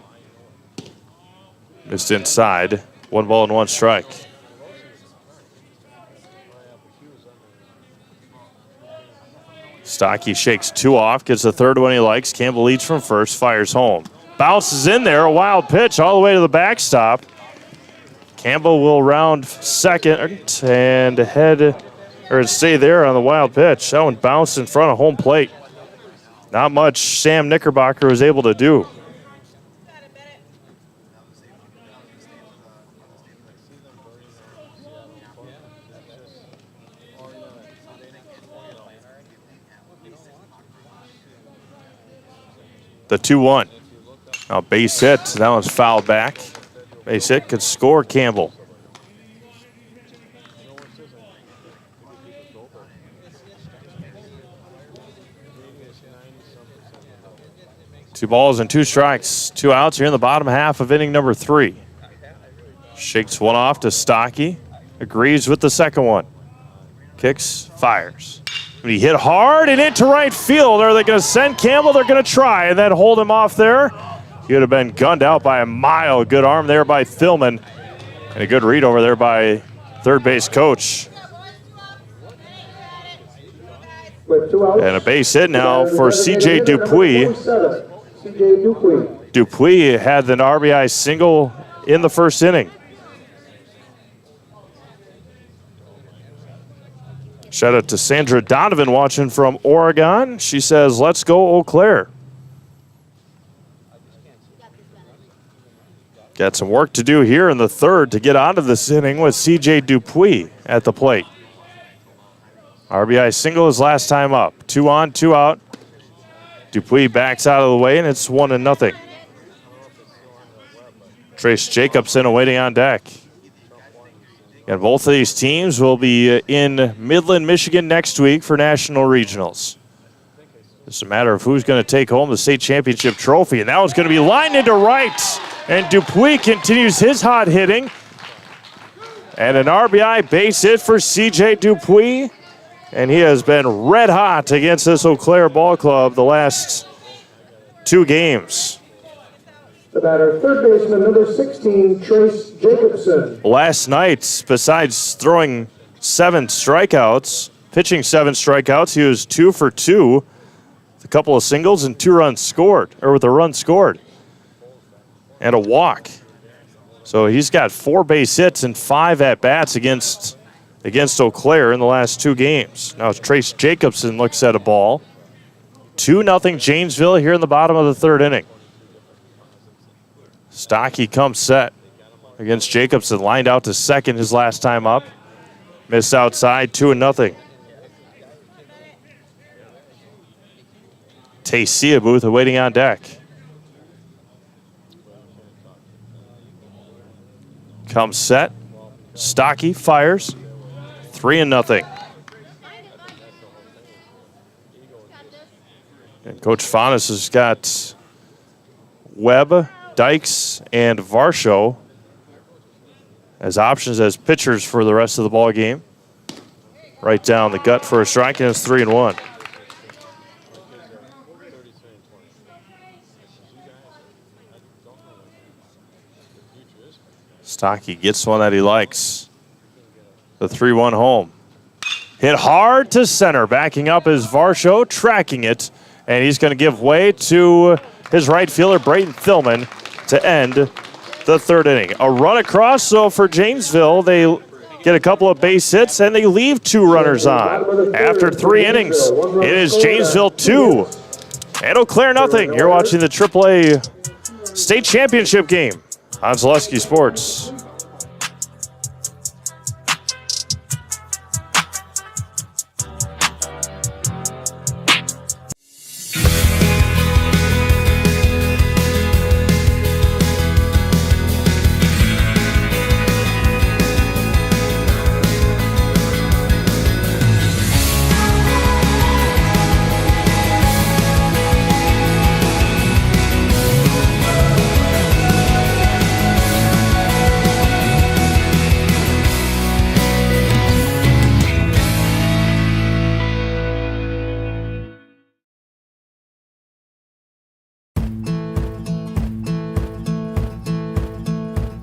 Missed inside. 1 ball and 1 strike. Stocky shakes 2 off, gets the 3rd one he likes. Campbell leads from first, fires home. Bounces in there, a wild pitch all the way to the backstop. Campbell will round second and stay there on the wild pitch. That one bounced in front of home plate. Not much Sam Knickerbocker was able to do. The 2-1. Now base hit. That one's fouled back. Base hit could score Campbell. Two balls and 2 strikes. 2 outs here in the bottom half of inning number 3. Shakes one off to Stocky. Agrees with the second one. Kicks, fires. He hit hard and into right field. Are they going to send Campbell? They're going to try and then hold him off there. He would have been gunned out by a mile. Good arm there by Thilman. And a good read over there by third base coach. And a base hit now for C.J. Dupuis. Dupuis had an RBI single in the 1st inning. Shout out to Sandra Donovan watching from Oregon. She says, let's go Eau Claire. Got some work to do here in the 3rd to get out of this inning with C.J. Dupuis at the plate. RBI single his last time up. 2 on, 2 out. Dupuis backs out of the way, and it's 1-0. Trace Jacobson awaiting on deck. And both of these teams will be in Midland, Michigan next week for national regionals. It's a matter of who's going to take home the state championship trophy. And that one's going to be lined into right. And Dupuis continues his hot hitting. And an RBI base hit for C.J. Dupuis. And he has been red hot against this Eau Claire ball club the last 2 games. The batter, third baseman, number 16, Trace Jacobson. Last night, besides throwing 7 strikeouts, pitching 7 strikeouts, he was 2 for 2 with a couple of singles and 2 runs scored, or with a run scored, and a walk. So he's got 4 base hits and 5 at-bats against Eau Claire in the last 2 games. Now Trace Jacobson looks at a ball. 2-0 Janesville here in the bottom of the 3rd inning. Stocky comes set against Jacobson, lined out to second his last time up. Missed outside, 2-0. Tasia Booth awaiting on deck. Comes set. Stocky fires. 3-0. And Coach Faunus has got Webb, Dykes, and Varsho as options as pitchers for the rest of the ball game. Right down the gut for a strike, and it's 3-1. Stocky gets one that he likes. The 3-1 home. Hit hard to center. Backing up is Varsho, tracking it, and he's going to give way to his right fielder, Brayton Thillman, to end the 3rd inning. A run across, so for Janesville, they get a couple of base hits, and they leave 2 runners on. After 3 innings, it is Janesville 2 and Eau Claire 0. You're watching the AAA state championship game on Zaleski Sports.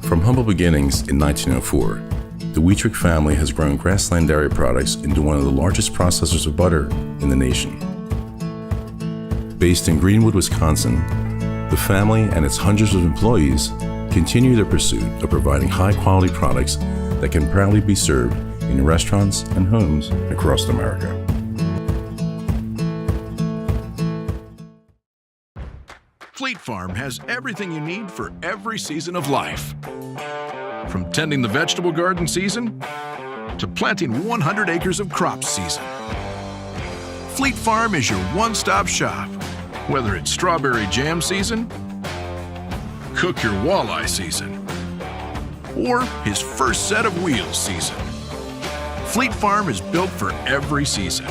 From humble beginnings in 1904, the Wheatrick family has grown Grassland Dairy Products into one of the largest processors of butter in the nation. Based in Greenwood, Wisconsin, the family and its hundreds of employees continue their pursuit of providing high-quality products that can proudly be served in restaurants and homes across America. Fleet Farm has everything you need for every season of life. From tending the vegetable garden season to planting 100 acres of crops season. Fleet Farm is your one-stop shop, whether it's strawberry jam season, cook your walleye season, or his first set of wheels season. Fleet Farm is built for every season.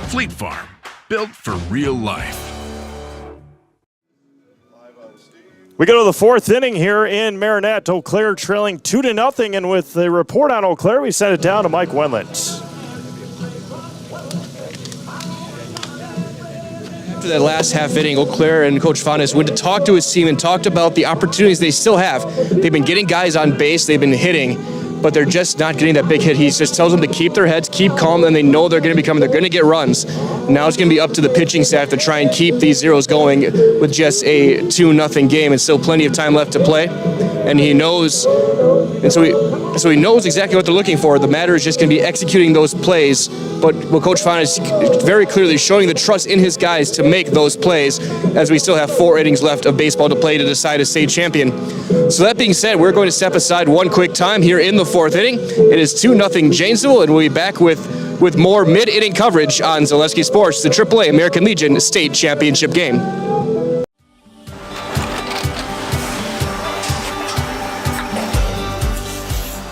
Fleet Farm, built for real life. We go to the 4th inning here in Marinette. Eau Claire trailing 2-0, and with the report on Eau Claire, we send it down to Mike Wendlandt. After that last half inning, Eau Claire and Coach Faunus went to talk to his team and talked about the opportunities they still have. They've been getting guys on base, they've been hitting, but they're just not getting that big hit. He just tells them to keep their heads, keep calm, and they know they're going to be coming. They're going to get runs. Now it's going to be up to the pitching staff to try and keep these zeros going with just a 2-0 game and still plenty of time left to play. And he knows, and so he knows exactly what they're looking for. The matter is just going to be executing those plays. But Coach Faunus is very clearly showing the trust in his guys to make those plays, as we still have 4 innings left of baseball to play to decide a state champion. So that being said, we're going to step aside one quick time here in the 4th inning. It is 2-0 Janesville, and we'll be back with with more mid-inning coverage on Zaleski Sports, the AAA American Legion State Championship game.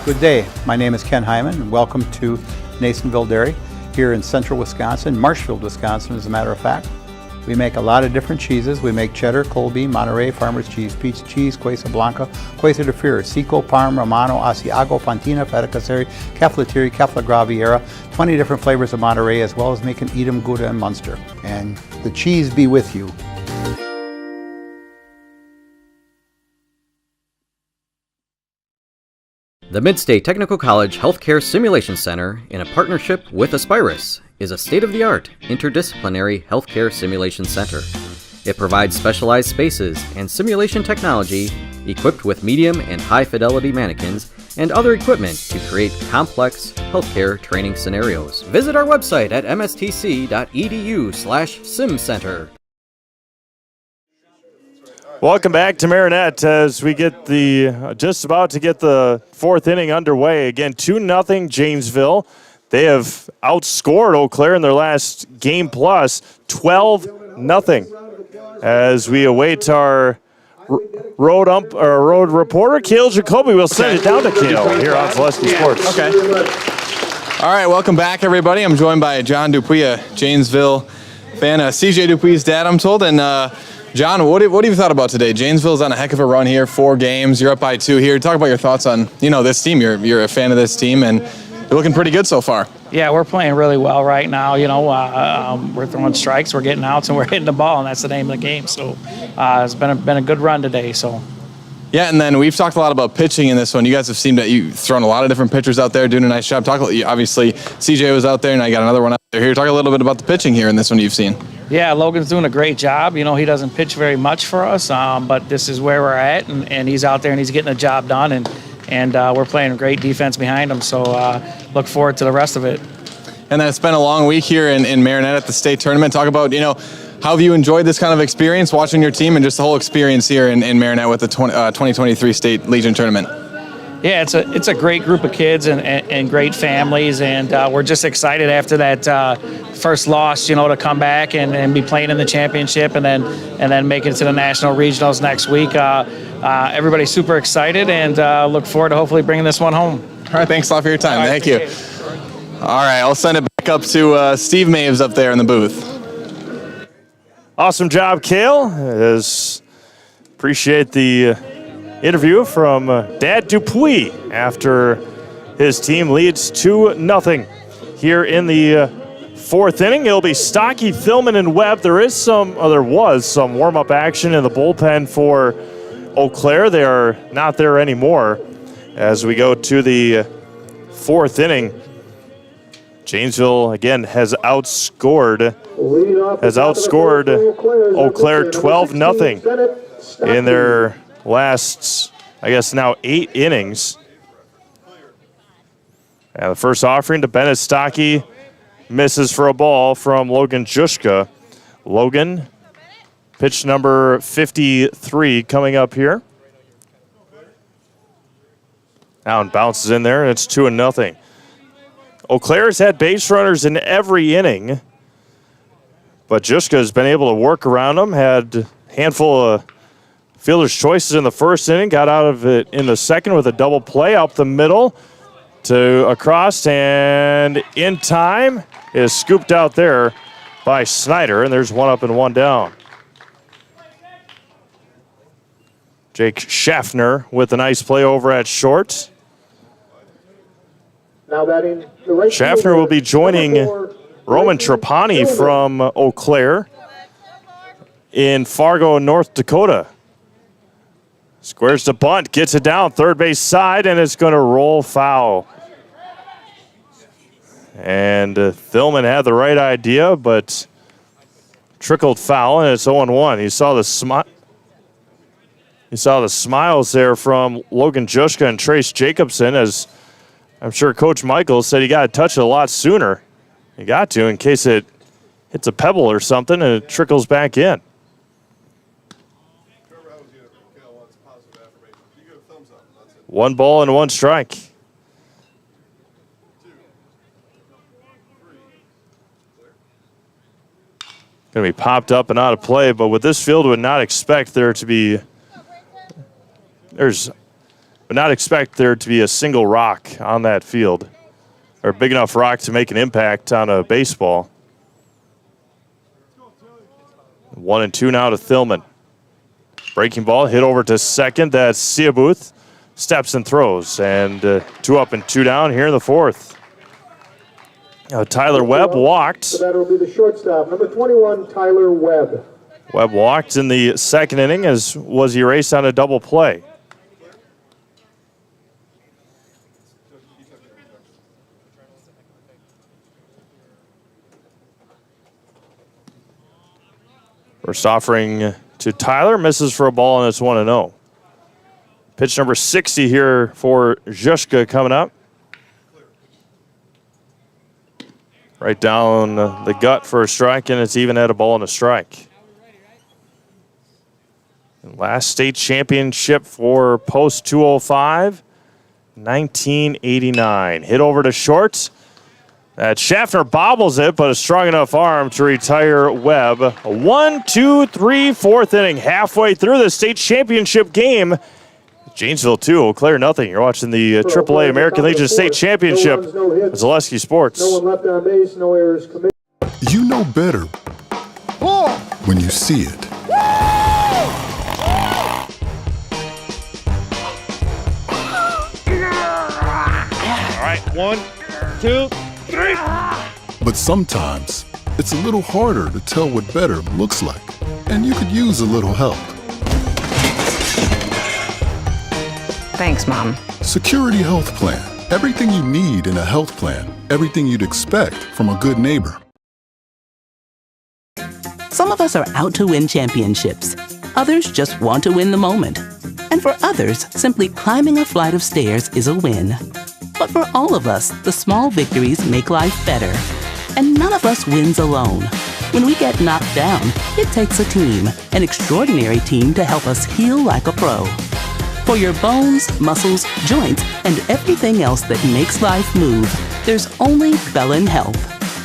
Good day. My name is Ken Hyman, and welcome to Nasonville Dairy here in central Wisconsin, Marshfield, Wisconsin, as a matter of fact. We make a lot of different cheeses. We make cheddar, Colby, Monterey, Farmer's Cheese, Pizza Cheese, Quesa Blanca, Quesa de Fir, Seco, Parm, Romano, Asiago, Fontina, Feta Caseri, Caflatiri, Cafla Graviera, 20 different flavors of Monterey, as well as making Edam, Gouda, and Munster. And the cheese be with you. The Midstate Technical College Healthcare Simulation Center, in a partnership with Aspirus, is a state-of-the-art interdisciplinary healthcare simulation center. It provides specialized spaces and simulation technology equipped with medium and high-fidelity mannequins and other equipment to create complex healthcare training scenarios. Visit our website at mstc.edu/simcenter. Welcome back to Marinette as we get just about to get the fourth inning underway. Again, 2-0 Janesville. They have outscored Eau Claire in their last game plus, 12-0. As we await our road reporter, Cale Jacoby. We'll send it down to Cale here on Zaleski Sports. Okay. All right, welcome back, everybody. I'm joined by John Dupuy, a Janesville fan, CJ Dupuy's dad, I'm told, and John, what have you thought about today? Janesville's on a heck of a run here, 4 games. You're up by 2 here. Talk about your thoughts on, this team. You're a fan of this team, and you're looking pretty good so far. Yeah, we're playing really well right now. We're throwing strikes, we're getting outs, and we're hitting the ball, and that's the name of the game. So it's been a good run today. So. Yeah, and then we've talked a lot about pitching in this one. You guys have seemed that you've thrown a lot of different pitchers out there, doing a nice job. Obviously, CJ was out there, and I got another one out there here. Talk a little bit about the pitching here in this one you've seen. Yeah, Logan's doing a great job. He doesn't pitch very much for us, but this is where we're at, and he's out there and he's getting the job done, and we're playing great defense behind him. So look forward to the rest of it. And then it's been a long week here in Marinette at the state tournament. Talk about, how have you enjoyed this kind of experience, watching your team and just the whole experience here in Marinette with the 2023 State Legion Tournament? Yeah, it's a great group of kids and great families, and we're just excited after that first loss, to come back and be playing in the championship and then make it to the national regionals next week. Everybody's super excited and look forward to hopefully bringing this one home. All right, thanks a lot for your time. Thank you. All right, I'll send it back up to Steve Maves up there in the booth. Awesome job, Cale. Appreciate the interview from Dad Dupuy after his team leads 2-0 here in the fourth inning. It'll be Stocky, Thilman, and Webb. There was some warm-up action in the bullpen for Eau Claire. They are not there anymore as we go to the fourth inning. Janesville, again, has outscored Eau Claire 12-0 in their last, now 8 innings. And the first offering to Bennett Stocky misses for a ball from Logan Juszka. Logan, pitch number 53 coming up here. Now and bounces in there, and it's 2-0. Eau Claire's had base runners in every inning, but Juszka has been able to work around them, had a handful of fielder's choices in the first inning, got out of it in the second with a double play up the middle to across, and in time is scooped out there by Snyder, and there's 1 up and 1 down. Jake Schaffner with a nice play over at short. Now batting the right Schaffner fielder, will be joining Roman Trapani from Eau Claire in Fargo, North Dakota. Squares the bunt, gets it down third base side, and it's going to roll foul. And Thilman had the right idea, but trickled foul, and it's 0-1. You saw the smiles there from Logan Juszka and Trace Jacobson, as I'm sure Coach Michael said you got to touch it a lot sooner. You got to, in case it hits a pebble or something and it trickles back in. One ball and 1 strike. going to be popped up and out of play, but with this field, would not expect there to be a single rock on that field, or a big enough rock to make an impact on a baseball. 1-2 now to Thillman. Breaking ball hit over to second. That's Seabuth. Steps and throws, and 2 up and 2 down here in the fourth. Tyler Webb walked. So that'll be the shortstop, number 21, Tyler Webb. Webb walked in the second inning, as was erased on a double play. First offering to Tyler, misses for a ball, and it's 1-0. Pitch number 60 here for Zhushka coming up. Right down the gut for a strike, and it's even at a ball and a strike. And last state championship for post 205, 1989. Hit over to short. That Schaffner bobbles it, but a strong enough arm to retire Webb. 1-2-3, fourth inning, halfway through the state championship game. Janesville 2, Eau Claire nothing. You're watching the AAA American Legion State Championship. Zaleski Sports. No one left on base, no errors committed. You know better when you see it. All right, 1, 2, 3. But sometimes it's a little harder to tell what better looks like, and you could use a little help. Thanks, Mom. Security Health Plan. Everything you need in a health plan. Everything you'd expect from a good neighbor. Some of us are out to win championships. Others just want to win the moment. And for others, simply climbing a flight of stairs is a win. But for all of us, the small victories make life better. And none of us wins alone. When we get knocked down, it takes a team, an extraordinary team to help us heal like a pro. For your bones, muscles, joints, and everything else that makes life move, there's only Bellin Health.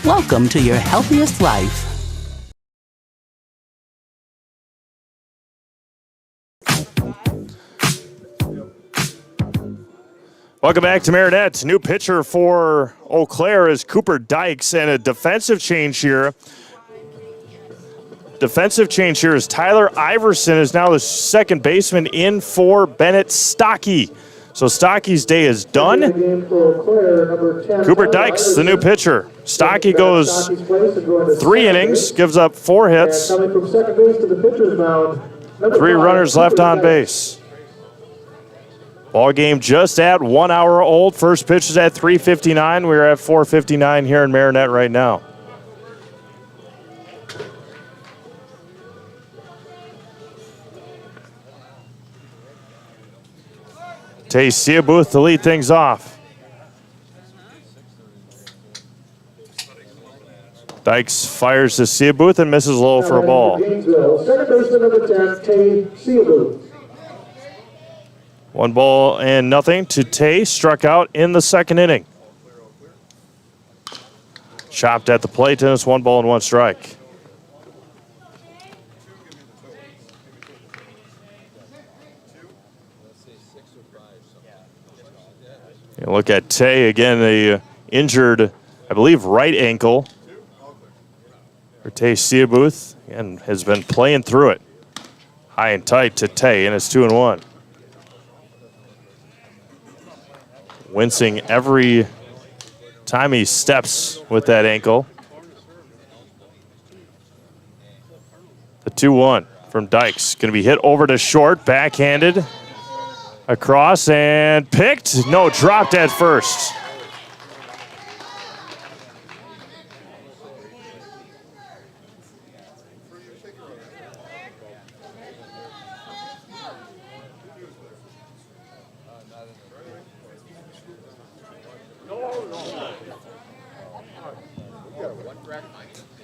Welcome to your healthiest life. Welcome back to Marinette. New pitcher for Eau Claire is Cooper Dykes, and a defensive change here. Defensive change here is Tyler Iverson is now the second baseman in for Bennett Stocky. So Stocky's day is done. Cooper Dykes, the new pitcher. Stocky goes 3 innings, gives up 4 hits. 3 runners left on base. Ball game just at 1 hour old. First pitch is at 3:59. We're at 4:59 here in Marinette right now. Tay Seabuth to lead things off. Dykes fires to Seabuth and misses low for a ball. Second baseman number 10, Tay Seabuth. 1-0 to Tay, struck out in the second inning. Chopped at the plate, and it's 1-1 strike. You look at Tay again, the injured, I believe, right ankle. For Tay Seabuth, and has been playing through it. High and tight to Tay, and it's 2-1. Wincing every time he steps with that ankle. The 2-1 from Dykes. Going to be hit over to short, backhanded. Across and picked. No, dropped at first.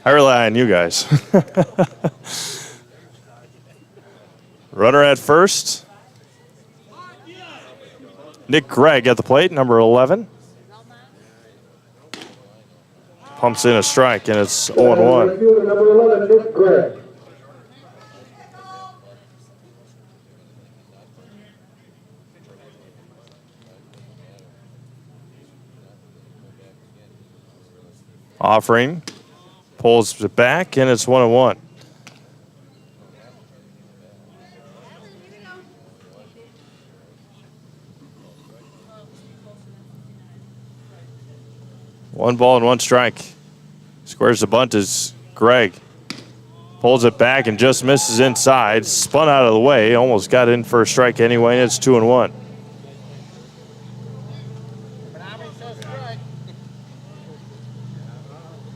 I rely on you guys. Runner at first. Nick Gregg at the plate, number 11. Pumps in a strike, and it's 0-1. Right fielder number 11, Nick Gregg. Offering, pulls it back, and it's 1-1. One ball and one strike. Squares the bunt is Gregg. Pulls it back and just misses inside. Spun out of the way. Almost got in for a strike anyway, and it's 2-1.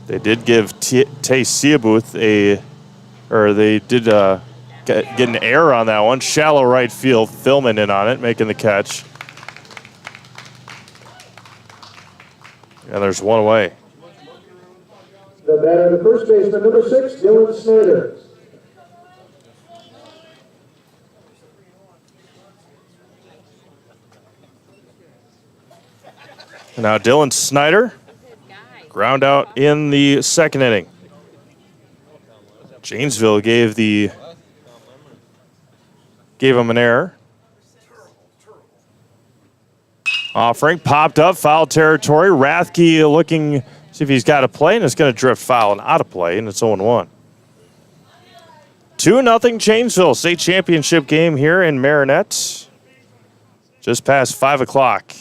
They did give Tay Seabuth they did get an error on that one. Shallow right field. Thilman in on it, making the catch. And there's one away. The batter, the first baseman, number 6, Dylan Snyder. Now Dylan Snyder, ground out in the second inning. Janesville gave him an error. Offering, popped up, foul territory. Rathke looking, see if he's got a play, and it's going to drift foul and out of play, and it's 0-1. 2-0 Janesville, state championship game here in Marinette. Just past 5 o'clock.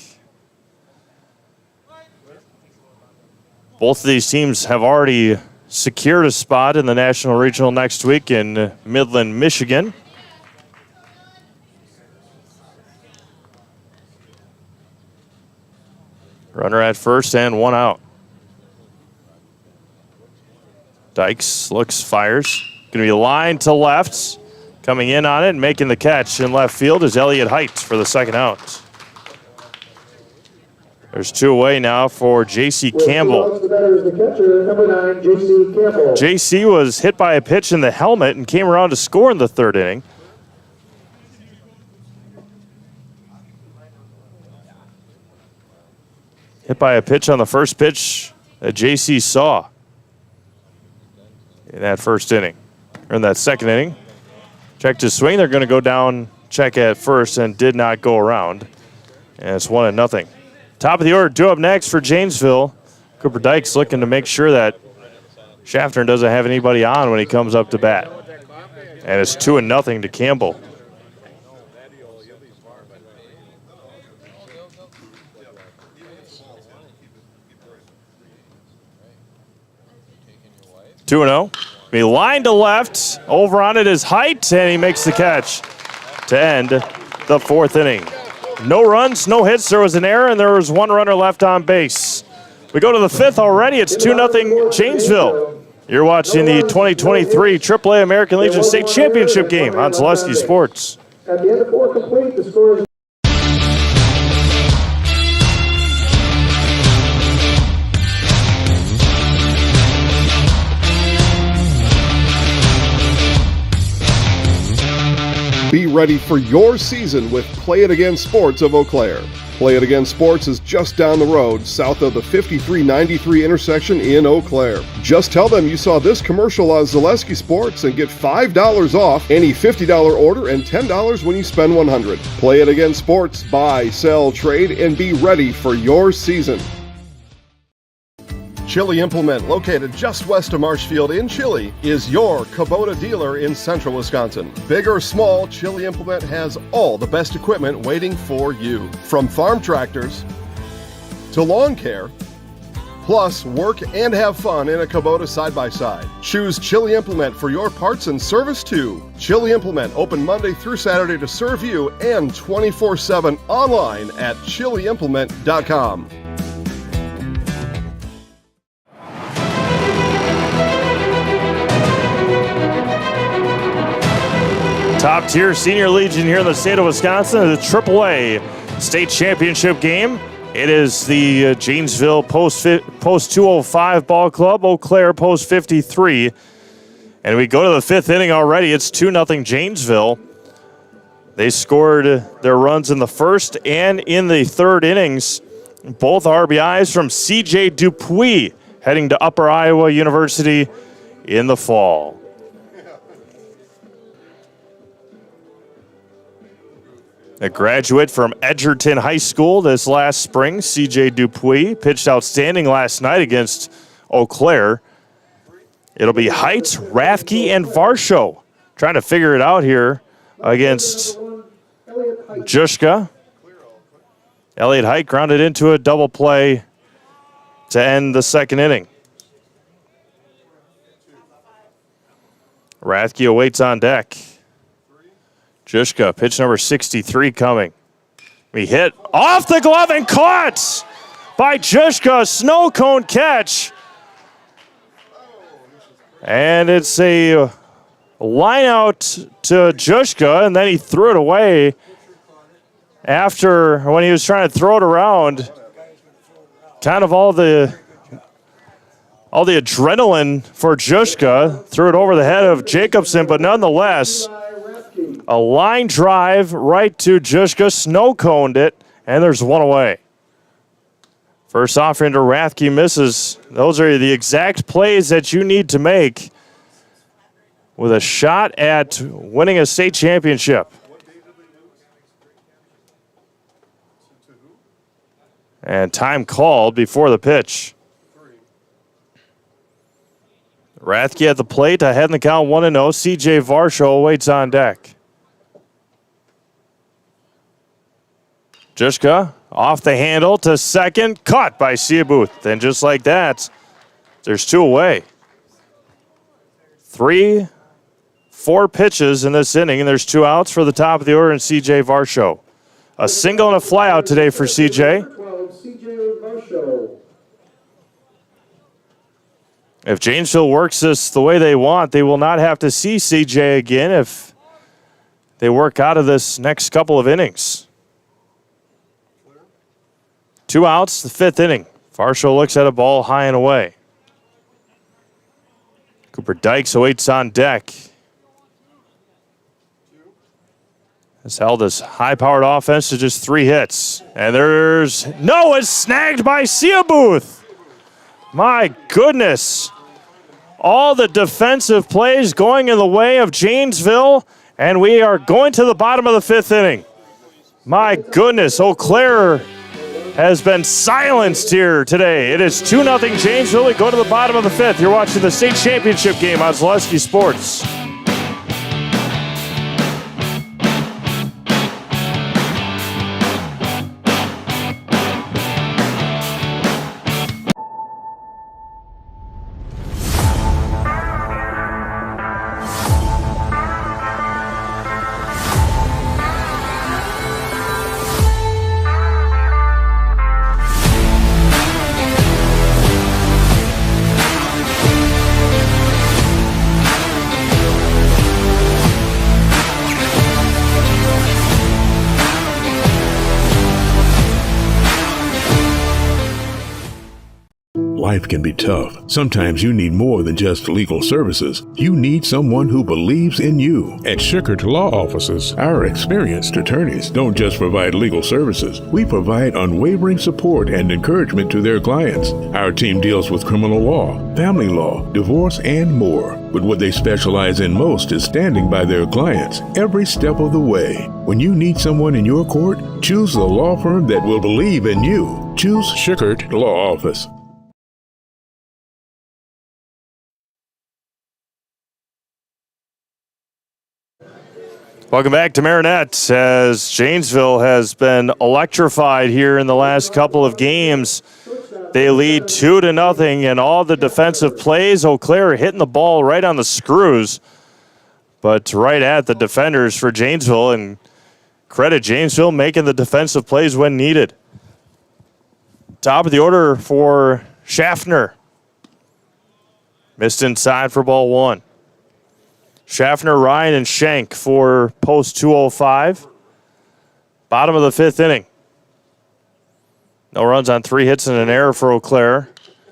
Both of these teams have already secured a spot in the National Regional next week in Midland, Michigan. Runner at first and one out. Dykes looks, fires. Going to be lined to left. Coming in on it and making the catch in left field is Elliott Heights for the second out. There's two away now for J.C. Campbell. The batter is the catcher, number 9, J.C. Campbell. J.C. was hit by a pitch in the helmet and came around to score in the third inning. Hit by a pitch on the first pitch that J.C. saw in that first inning, or in that second inning. Checked his swing. They're going to go down, check at first, and did not go around. And it's 1-0. Top of the order, due up next for Janesville. Cooper Dykes looking to make sure that Schaffner doesn't have anybody on when he comes up to bat. And it's 2-0 to Campbell. Two and 0. He lined to left. Over on it is Height, and he makes the catch to end the fourth inning. No runs, no hits. There was an error, and there was one runner left on base. We go to the fifth already. It's 2-0 Janesville. You're watching the 2023 AAA American Legion State Championship game on Zaleski Sports. At the end of 4 complete, the score is Be ready for your season with Play It Again Sports of Eau Claire. Play It Again Sports is just down the road, south of the 5393 intersection in Eau Claire. Just tell them you saw this commercial on Zaleski Sports and get $5 off any $50 order and $10 when you spend $100. Play It Again Sports, buy, sell, trade, and be ready for your season. Chili Implement, located just west of Marshfield in Chili, is your Kubota dealer in central Wisconsin. Big or small, Chili Implement has all the best equipment waiting for you. From farm tractors to lawn care, plus work and have fun in a Kubota side-by-side. Choose Chili Implement for your parts and service too. Chili Implement, open Monday through Saturday to serve you and 24/7 online at chiliimplement.com. Top tier senior legion here in the state of Wisconsin, the AAA state championship game. It is the Janesville Post 205 ball club, Eau Claire Post 53. And we go to the fifth inning already. It's 2-0 Janesville. They scored their runs in the first and in the third innings. Both RBIs from C.J. Dupuis heading to Upper Iowa University in the fall. A graduate from Edgerton High School this last spring, CJ Dupuis, pitched outstanding last night against Eau Claire. It'll be Height, Rathke, and Varsho trying to figure it out here against Juszka. Elliott Height grounded into a double play to end the second inning. Rathke awaits on deck. Juszka, pitch number 63 coming. We hit off the glove and caught by Juszka. Snow cone catch. And it's a line out to Juszka, and then he threw it away after when he was trying to throw it around. Kind of all the adrenaline for Juszka. Threw it over the head of Jacobson, but nonetheless, a line drive right to Juszka, snow-coned it, and there's one away. First offering to Rathke misses. Those are the exact plays that you need to make with a shot at winning a state championship. And time called before the pitch. Rathke at the plate, ahead in the count 1-0. CJ Varsho waits on deck. Juszka off the handle to second, caught by Seabuth. And just like that, there's two away. 4 pitches in this inning, and there's 2 outs for the top of the order in CJ Varsho. A single and a flyout today for CJ. If Janesville works this the way they want, they will not have to see CJ again if they work out of this next couple of innings. 2 outs, the 5th inning. Varsho looks at a ball high and away. Cooper Dykes awaits on deck. Has held his high-powered offense to just 3 hits. And it's snagged by Seabuth. My goodness. All the defensive plays going in the way of Janesville, and we are going to the bottom of the 5th inning. My goodness, Eau Claire has been silenced here today. It is 2-0 Janesville. We go to the bottom of the 5th. You're watching the state championship game on Zaleski Sports. Life can be tough. Sometimes you need more than just legal services. You need someone who believes in you. At Schickert Law Offices, our experienced attorneys don't just provide legal services. We provide unwavering support and encouragement to their clients. Our team deals with criminal law, family law, divorce, and more. But what they specialize in most is standing by their clients every step of the way. When you need someone in your court, choose the law firm that will believe in you. Choose Schickert Law Office. Welcome back to Marinette, as Janesville has been electrified here in the last couple of games. They lead 2-0, and all the defensive plays, Eau Claire hitting the ball right on the screws, but right at the defenders for Janesville, and credit Janesville making the defensive plays when needed. Top of the order for Schaffner. Missed inside for ball 1. Schaffner, Ryan, and Schenk for post 205. Bottom of the 5th inning. No runs on 3 hits and an error for Eau Claire.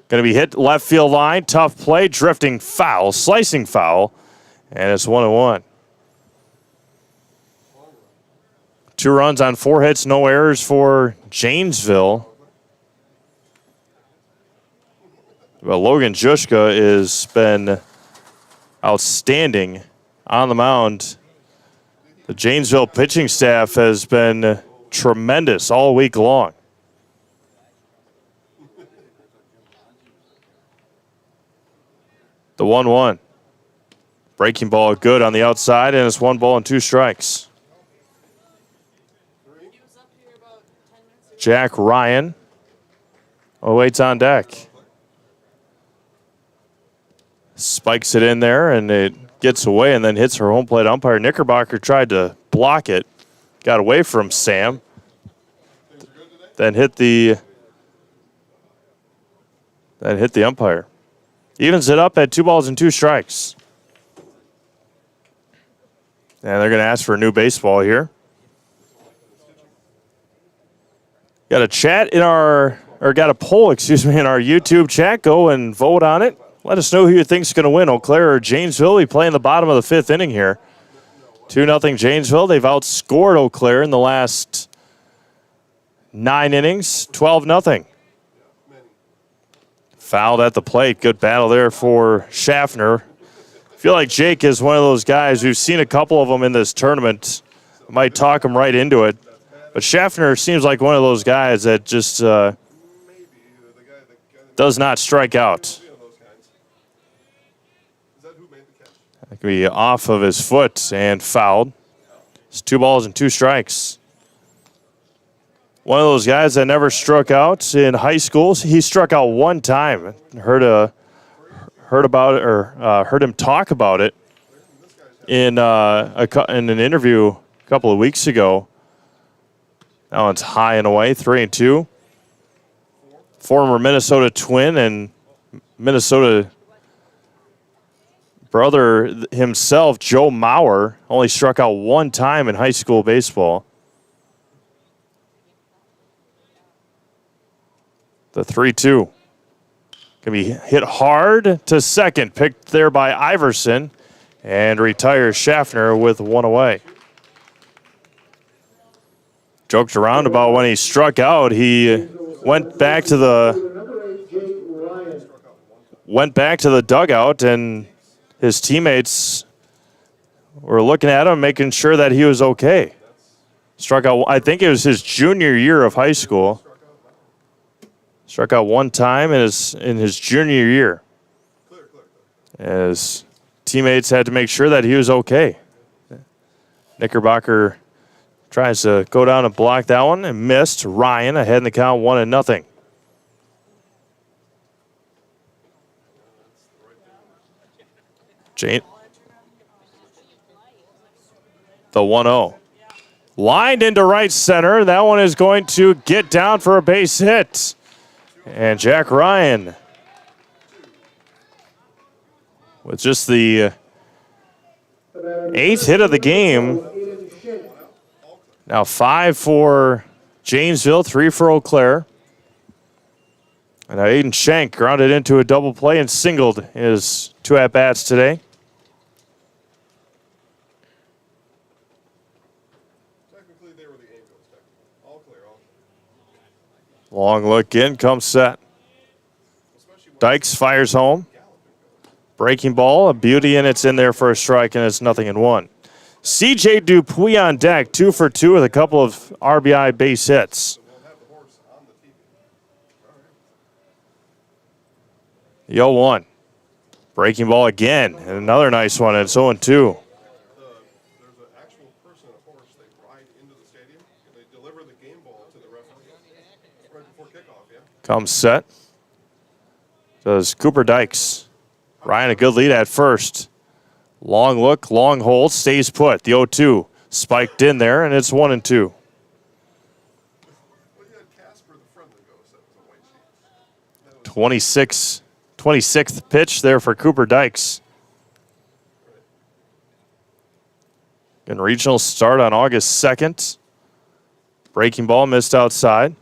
Going to be hit left field line. Tough play. Drifting foul. Slicing foul. And it's 1-1. 2 runs on 4 hits. No errors for Janesville. But Logan Juszka has been outstanding on the mound. The Janesville pitching staff has been tremendous all week long. The 1-1. Breaking ball good on the outside, and it's 1 ball and 2 strikes. Jack Ryan awaits on deck. Spikes it in there, and it gets away and then hits her home plate umpire. Knickerbocker tried to block it. Got away from Sam. Then hit the umpire. Evens it up at 2 balls and 2 strikes. And they're going to ask for a new baseball here. Got a poll, in our YouTube chat. Go and vote on it. Let us know who you think's going to win, Eau Claire or Janesville. We play in the bottom of the 5th inning here. 2-0 Janesville. They've outscored Eau Claire in the last 9 innings, 12-0. Fouled at the plate. Good battle there for Schaffner. I feel like Jake is one of those guys. We've seen a couple of them in this tournament. Might talk him right into it. But Schaffner seems like one of those guys that just does not strike out. That could be off of his foot and fouled. It's 2 balls and 2 strikes. One of those guys that never struck out in high school. He struck out 1 time. Heard him talk about it in an interview a couple of weeks ago. Now it's high and away, 3-2. Former Minnesota Twin and Minnesota brother himself, Joe Mauer, only struck out 1 time in high school baseball. The 3-2. Can be hit hard to second, picked there by Iverson, and retires Schaffner with 1 away. Joked around about when he struck out. He went back to the dugout, and his teammates were looking at him, making sure that he was okay. Struck out, I think it was his junior year of high school. Struck out 1 time in his junior year. As teammates had to make sure that he was okay. Knickerbocker tries to go down and block that one and missed. Ryan ahead in the count, 1-0. Jane. The 1-0. Lined into right center. That one is going to get down for a base hit. And Jack Ryan with just the 8th hit of the game. Now 5 for Janesville, 3 for Eau Claire. And now Aiden Shank grounded into a double play and singled his 2 at-bats today. Long look in, comes set. Dykes fires home. Breaking ball, a beauty, and it's in there for a strike, and it's 0-1. C.J. Dupuis on deck, 2 for 2 with a couple of RBI base hits. The 0-1. Breaking ball again, and another nice one, and it's 0-2. Comes set. Does Cooper Dykes. Ryan a good lead at first. Long look, long hold, stays put. The 0-2 spiked in there, and it's 1-2. 26th pitch there for Cooper Dykes. And regional start on August 2nd. Breaking ball missed outside.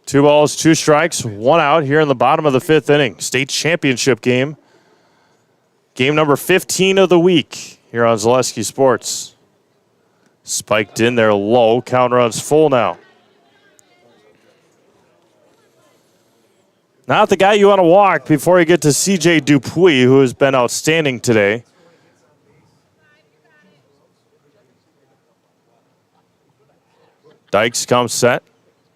2 balls, 2 strikes, 1 out here in the bottom of the 5th inning. State championship game. Game number 15 of the week here on Zaleski Sports. Spiked in there low. Count runs full now. Not the guy you want to walk before you get to C.J. Dupuis, who has been outstanding today. Dykes comes set.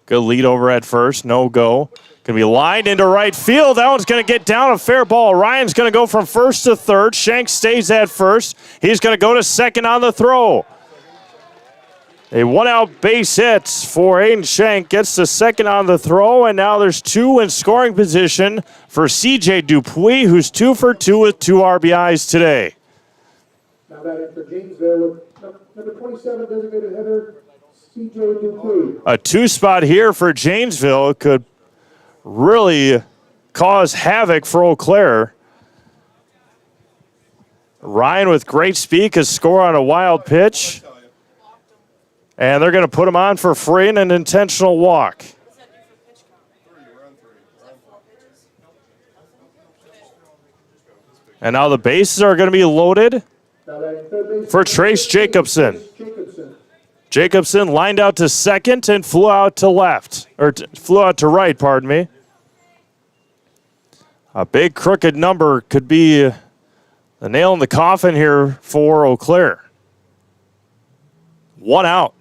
Good lead over at first. No go. Going to be lined into right field. That one's going to get down. A fair ball. Ryan's going to go from first to third. Shank stays at first. He's going to go to second on the throw. A one-out base hit for Aiden Shank. Gets to second on the throw, and now there's two in scoring position for C.J. Dupuis, who's 2 for 2 with 2 RBIs today. Now batting for Janesville with number 27 designated hitter, C.J. Dupuis. A 2-spot here for Janesville could really cause havoc for Eau Claire. Ryan with great speed could score on a wild pitch. And they're going to put him on for free and an intentional walk. And now the bases are going to be loaded for Trace Jacobson. Jacobson lined out to second and flew out to left, or flew out to right, pardon me. A big crooked number could be the nail in the coffin here for Eau Claire. 1 out.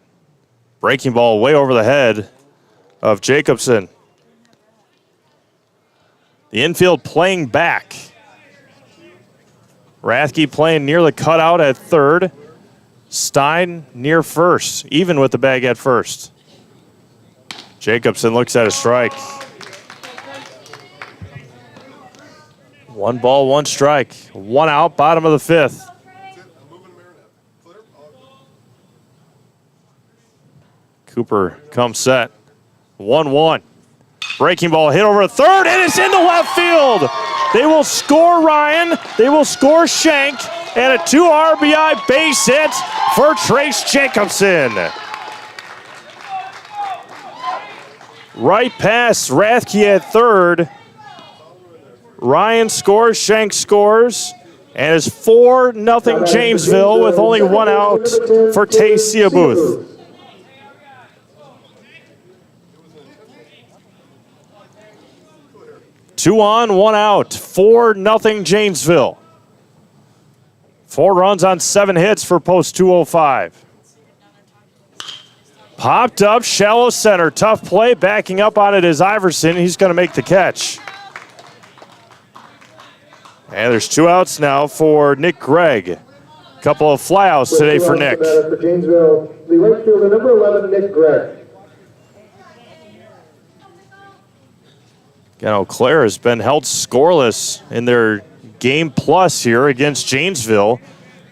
Breaking ball way over the head of Jacobson. The infield playing back. Rathke playing near the cutout at third. Stein near first, even with the bag at first. Jacobson looks at a strike. 1 ball, 1 strike. 1 out, bottom of the 5th. Cooper comes set. 1-1. Breaking ball hit over third, and it's into left field. They will score Ryan. They will score Shank, and a 2 RBI base hit for Trace Jacobson. Right past Rathke at third. Ryan scores, Shank scores, and it's 4-0 Janesville with only 1 out for Tay Seabuth. Two on, 1 out. 4-0 Janesville. 4 runs on 7 hits for post 205. Popped up, shallow center. Tough play. Backing up on it is Iverson. He's going to make the catch. And there's 2 outs now for Nick Gregg. Couple of flyouts today for Nick. For Janesville, the right fielder, number 11, Nick Gregg. Again, Eau Claire has been held scoreless in their game plus here against Janesville.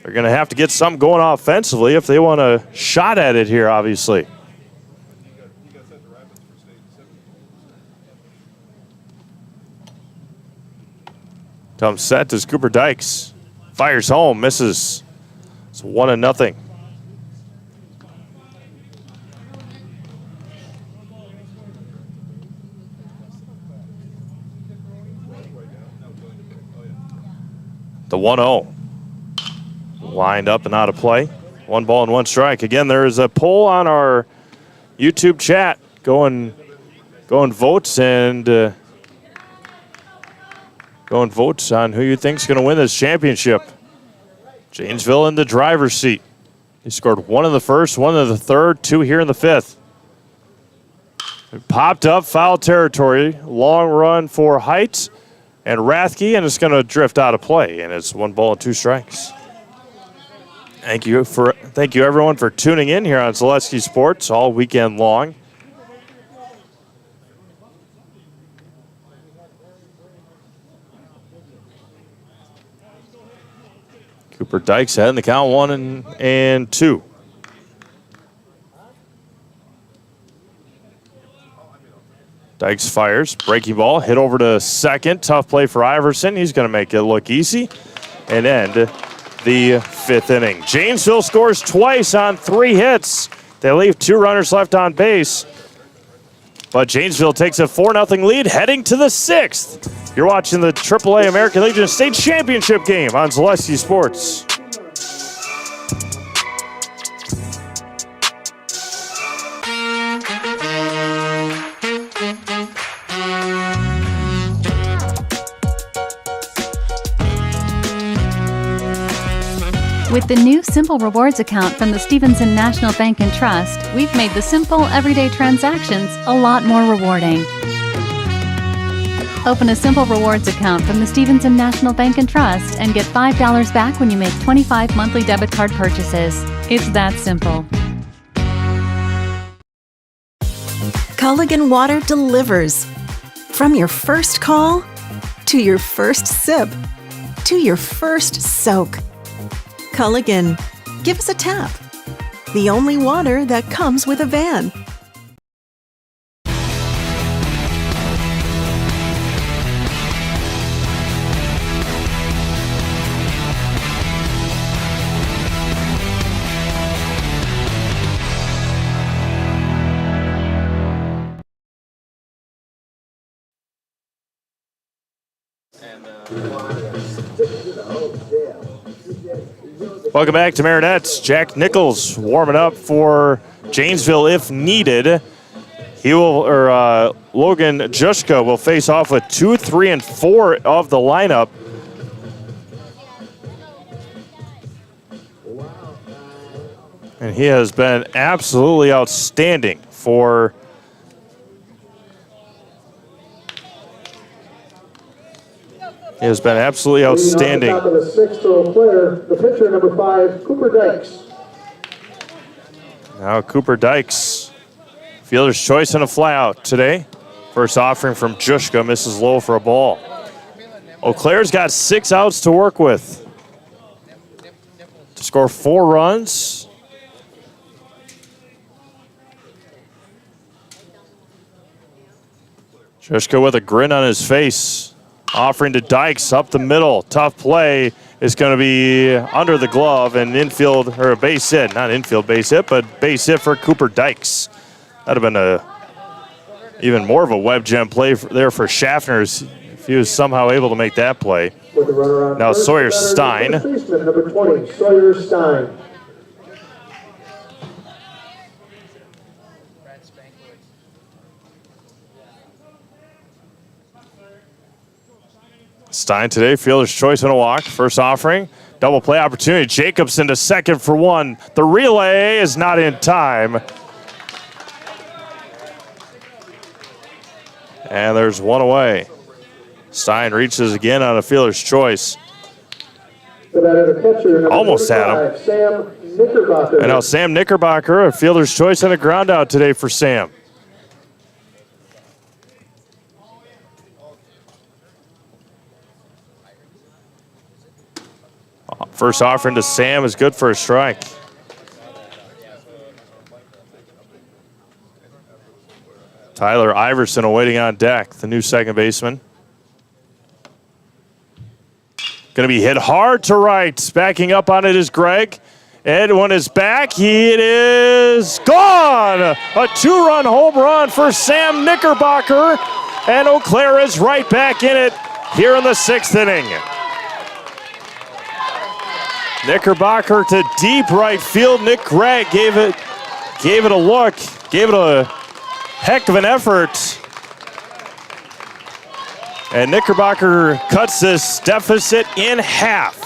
They're going to have to get something going offensively if they want a shot at it here, obviously. Comes set to Cooper Dykes. Fires home, misses. It's 1-0. The 1-0. Lined up and out of play. 1 ball and 1 strike. Again, there is a poll on our YouTube chat. Go and vote and go and vote on who you think is going to win this championship. Janesville in the driver's seat. He scored 1 in the first, 1 in the third, 2 here in the 5th. It popped up, foul territory. Long run for Height and Rathke, and it's going to drift out of play, and it's 1 ball and 2 strikes. Thank you everyone for tuning in here on Zaleski Sports all weekend long. Cooper Dykes had in the count 1-2. Dykes fires, breaking ball, hit over to second. Tough play for Iverson. He's going to make it look easy and end the 5th inning. Janesville scores twice on 3 hits. They leave 2 runners left on base. But Janesville takes a 4-0 lead heading to the 6th. You're watching the AAA American Legion State Championship game on Zaleski Sports. With the new Simple Rewards account from the Stevenson National Bank and Trust, we've made the simple, everyday transactions a lot more rewarding. Open a Simple Rewards account from the Stevenson National Bank and Trust and get $5 back when you make 25 monthly debit card purchases. It's that simple. Culligan Water delivers. From your first call, to your first sip, to your first soak. Culligan, give us a tap. The only water that comes with a van. Welcome back to Marinette's. Jack Nichols warming up for Janesville if needed. Logan Juszka will face off with 2, 3, and 4 of the lineup. And he has been absolutely outstanding for He has been absolutely outstanding. On top of the 6th row player, the pitcher, number 5, Cooper Dykes. Now Cooper Dykes, fielder's choice and a flyout today. First offering from Juszka, misses low for a ball. Eau Claire's got 6 outs to work with to score 4 runs. Juszka with a grin on his face. Offering to Dykes up the middle. Tough play is going to be under the glove and infield, or a base hit. Not infield base hit, but base hit for Cooper Dykes. That'd have been even more of a web gem play there for Schaffner if he was somehow able to make that play. Now Sawyer Stein. Number 20, Sawyer Stein. Stein today, fielder's choice and a walk. First offering, double play opportunity. Jacobson to second for 1. The relay is not in time. And there's 1 away. Stein reaches again on a fielder's choice. Almost had him. Sam Knickerbocker. And now Sam Knickerbocker, a fielder's choice and a ground out today for Sam. First offering to Sam is good for a strike. Tyler Iverson awaiting on deck, the new second baseman. Going to be hit hard to right. Backing up on it is Greg. Edwin is back. It is gone. A 2-run home run for Sam Knickerbocker. And Eau Claire is right back in it here in the 6th inning. Knickerbocker to deep right field. Nick Gregg gave it a look, gave it a heck of an effort. And Knickerbocker cuts this deficit in half.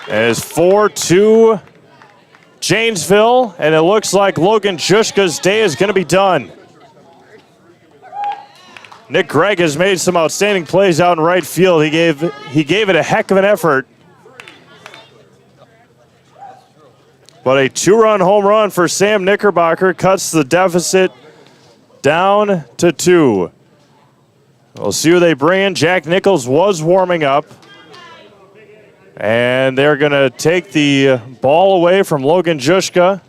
And it's 4-2 Janesville, and it looks like Logan Juszka's day is going to be done. Nick Gregg has made some outstanding plays out in right field. He gave it a heck of an effort. But a 2-run home run for Sam Knickerbocker cuts the deficit down to 2. We'll see who they bring in. Jack Nichols was warming up. And they're going to take the ball away from Logan Juszka.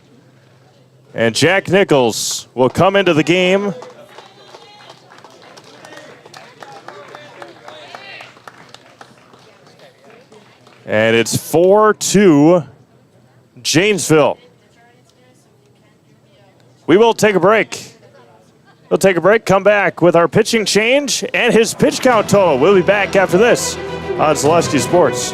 And Jack Nichols will come into the game. And it's 4-2 Janesville. We will take a break. We'll take a break, come back with our pitching change and his pitch count total. We'll be back after this on Zaleski Sports.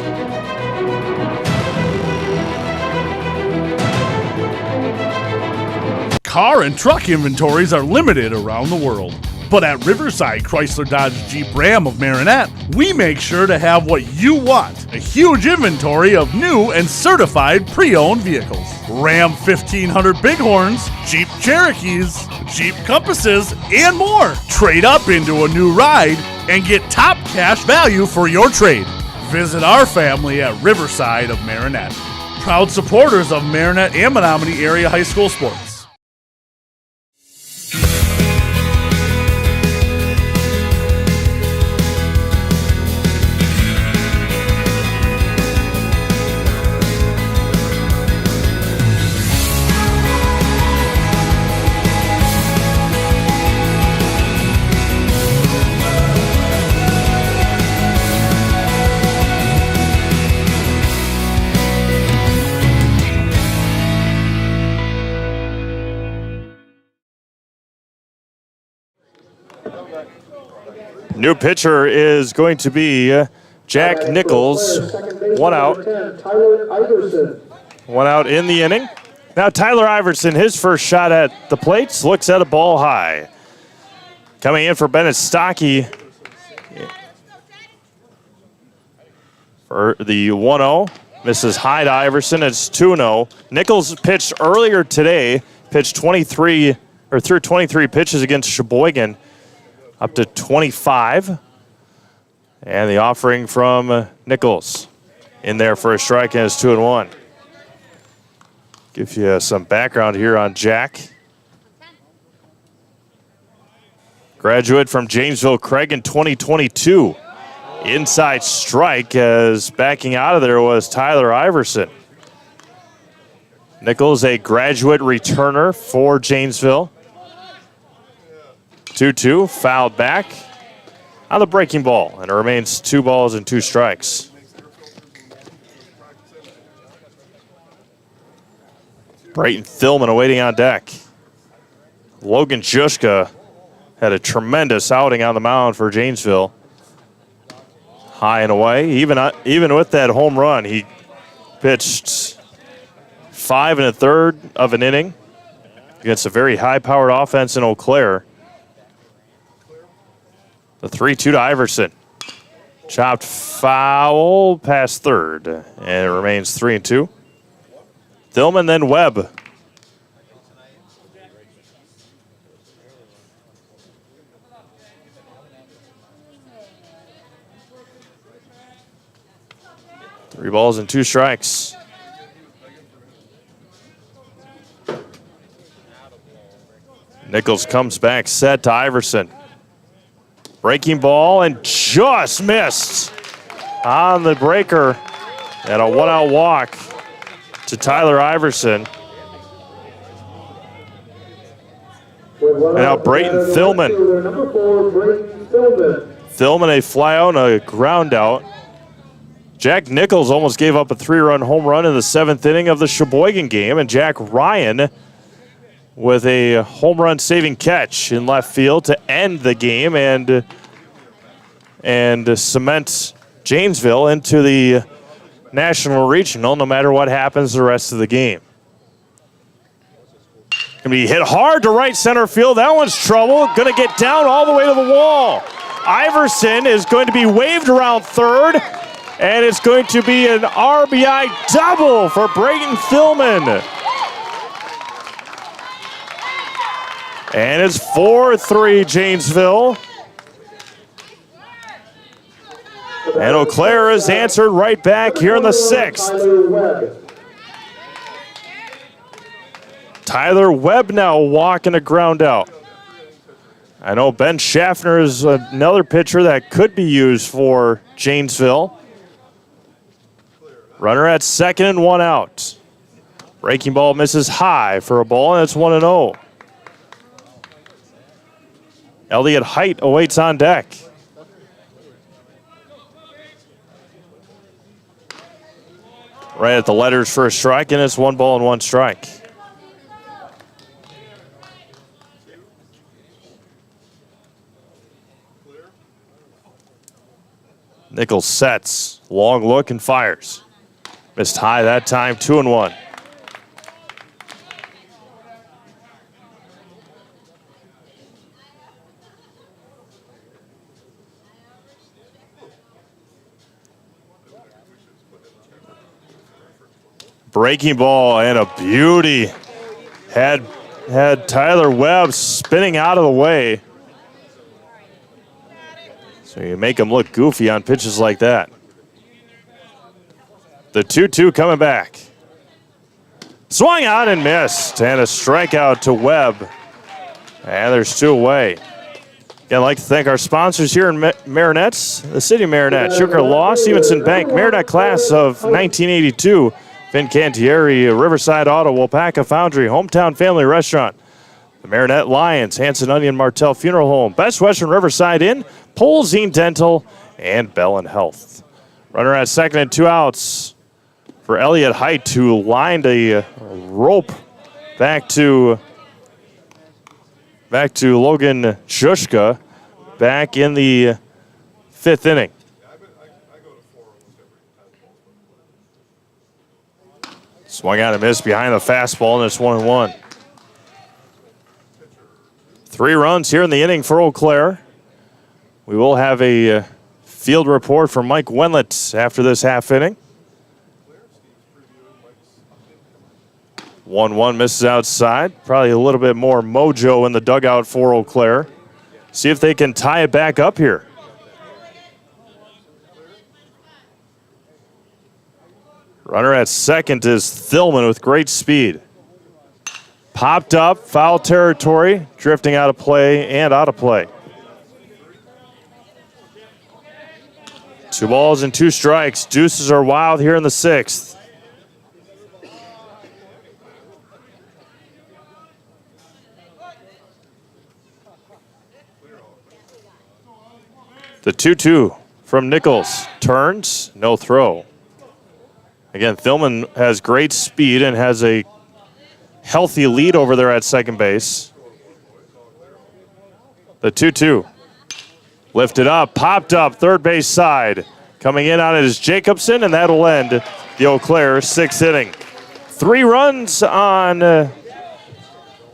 Car and truck inventories are limited around the world. But at Riverside Chrysler Dodge Jeep Ram of Marinette, we make sure to have what you want. A huge inventory of new and certified pre-owned vehicles. Ram 1500 Bighorns, Jeep Cherokees, Jeep Compasses, and more. Trade up into a new ride and get top cash value for your trade. Visit our family at Riverside of Marinette. Proud supporters of Marinette and Menominee Area High School sports. New pitcher is going to be Jack Nichols. One out. One out in the inning. Now Tyler Iverson, his first shot at the plate, looks at a ball high. Coming in for Bennett Stockey for the 1-0. Misses high to Iverson. It's 2-0. Nichols pitched earlier today, pitched 23 pitches against Sheboygan. Up to 25. And the offering from Nichols in there for a strike, and it's 2-1. Give you some background here on Jack. Graduate from Janesville Craig in 2022. Inside strike, as backing out of there was Tyler Iverson. Nichols, a graduate returner for Janesville. 2-2, fouled back on the breaking ball, and it remains 2 balls and 2 strikes. Brayton Thilman awaiting on deck. Logan Juszka had a tremendous outing on the mound for Janesville. High and away. Even with that home run, he pitched 5 1/3 of an inning against a very high-powered offense in Eau Claire. The 3-2 to Iverson. Chopped foul past third, and it remains 3-2. Thilman, then Webb. Three balls and 2 strikes. Nichols comes back set to Iverson. Breaking ball and just missed on the breaker, and a 1-out walk to Tyler Iverson. And now Brayton Thilman. Thilman a fly out and a ground out. Jack Nichols almost gave up a 3-run home run in the 7th inning of the Sheboygan game, and Jack Ryan with a home run saving catch in left field to end the game and cement Janesville into the National Regional no matter what happens the rest of the game. Gonna be hit hard to right center field. That one's trouble. Gonna get down all the way to the wall. Iverson is going to be waved around third, and it's going to be an RBI double for Brayton Thilman. And it's 4-3 Janesville. And Eau Claire has answered right back here in the 6th. Tyler Webb now walking a ground out. I know Ben Schaffner is another pitcher that could be used for Janesville. Runner at second and 1 out. Breaking ball misses high for a ball, and it's 1-0. Elliott Height awaits on deck. Right at the letters for a strike, and it's 1 ball and 1 strike. Nichols sets, long look and fires. Missed high that time, 2-1. Breaking ball and a beauty. Had Tyler Webb spinning out of the way. So you make him look goofy on pitches like that. The 2-2 coming back. Swung out and missed, and a strikeout to Webb. And there's 2 away. Again, I'd like to thank our sponsors here in Marinette, the City of Marinette, Sugar Law, Stevenson Bank, Marinette Class of 1982, Fincantieri, Riverside Auto, Wapaka Foundry, Hometown Family Restaurant, the Marinette Lions, Hanson Onion Martell Funeral Home, Best Western Riverside Inn, Polzine Dental, and Bellin Health. Runner at second and 2 outs for Elliott Height, who lined a rope back to Logan Juszka back in the 5th inning. Swung out and missed behind the fastball, and it's 1-1. 3 runs here in the inning for Eau Claire. We will have a field report from Mike Wenlett after this half inning. 1-1 misses outside. Probably a little bit more mojo in the dugout for Eau Claire. See if they can tie it back up here. Runner at second is Thillman with great speed. Popped up, foul territory, drifting out of play and out of play. 2 balls and 2 strikes. Deuces are wild here in the 6th. The 2-2 from Nichols. Turns, no throw. Again, Thillman has great speed and has a healthy lead over there at second base. The 2-2. Lifted up, popped up, third base side. Coming in on it is Jacobson, and that'll end the Eau Claire 6th inning. 3 runs on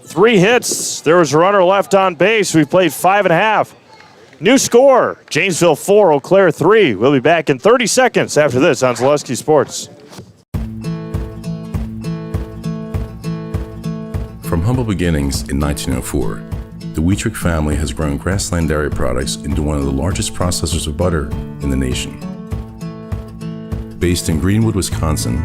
3 hits. There was a runner left on base. We played 5.5. New score, Janesville 4, Eau Claire 3. We'll be back in 30 seconds after this on Zaleski Sports. From humble beginnings in 1904, the Wheatrick family has grown Grassland Dairy Products into one of the largest processors of butter in the nation. Based in Greenwood, Wisconsin,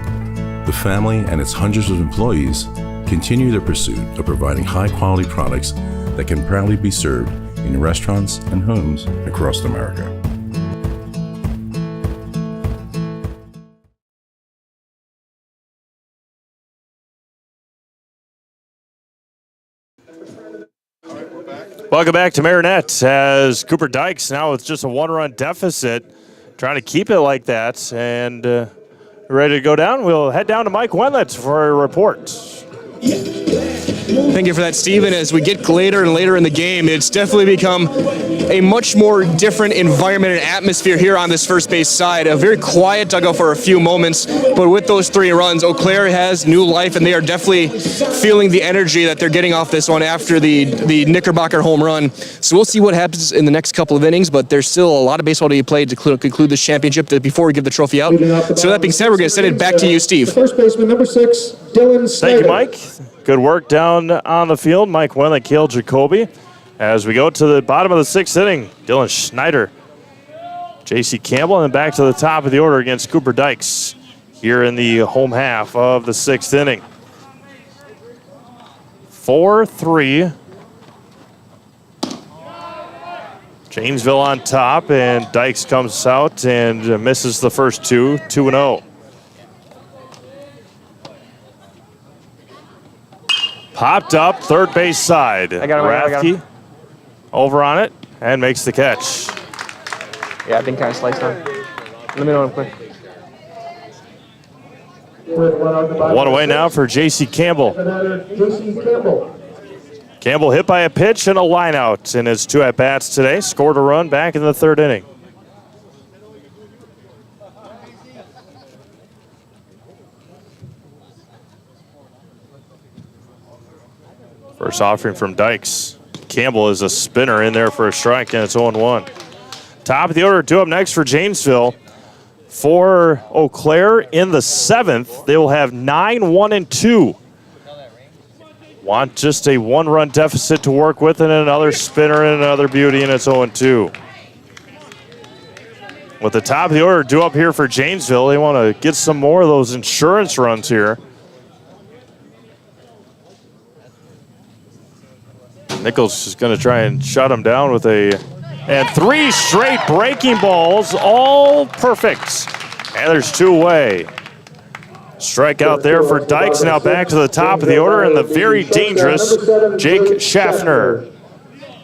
the family and its hundreds of employees continue their pursuit of providing high-quality products that can proudly be served in restaurants and homes across America. Welcome back to Marinette as Cooper Dykes now with just a 1-run deficit, trying to keep it like that, and ready to go down. We'll head down to Mike Wenlett for a report. Thank you for that, Steven. As we get later and later in the game, it's definitely become a much more different environment and atmosphere here on this first base side. A very quiet dugout for a few moments, but with those 3 runs, Eau Claire has new life, and they are definitely feeling the energy that they're getting off this one after the Knickerbocker home run. So we'll see what happens in the next couple of innings, but there's still a lot of baseball to be played to conclude this championship before we give the trophy out. So that being said, we're going to send it back to you, Steve. First baseman, number 6, Dylan Snyder. Thank you, Mike. Good work down on the field. Mike Wenlett, Cale Jacoby. As we go to the bottom of the 6th inning, Dylan Schneider, J.C. Campbell, and then back to the top of the order against Cooper Dykes here in the home half of the 6th inning. 4-3. Janesville on top, and Dykes comes out and misses the first 2, 2-0. Popped up, third base side. I got him. Rathke over on it and makes the catch. Yeah, I've been kind of sliced on. Let me know quick. 1 away now for J.C. Campbell. Campbell hit by a pitch and a line out in his 2 at-bats today. Scored a run back in the 3rd inning. First offering from Dykes. Campbell is a spinner in there for a strike, and it's 0-1. Top of the order, 2 up next for Janesville. for Eau Claire in the 7th. They will have 9-1-2. Want just a one-run deficit to work with, and another spinner and another beauty, and it's 0-2. With the top of the order due up here for Janesville, they want to get some more of those insurance runs here. Nichols is going to try and shut him down with and 3 straight breaking balls, all perfect. And there's 2 away. Strikeout there for Dykes. Now back to the top of the order, and the very dangerous Jake Schaffner.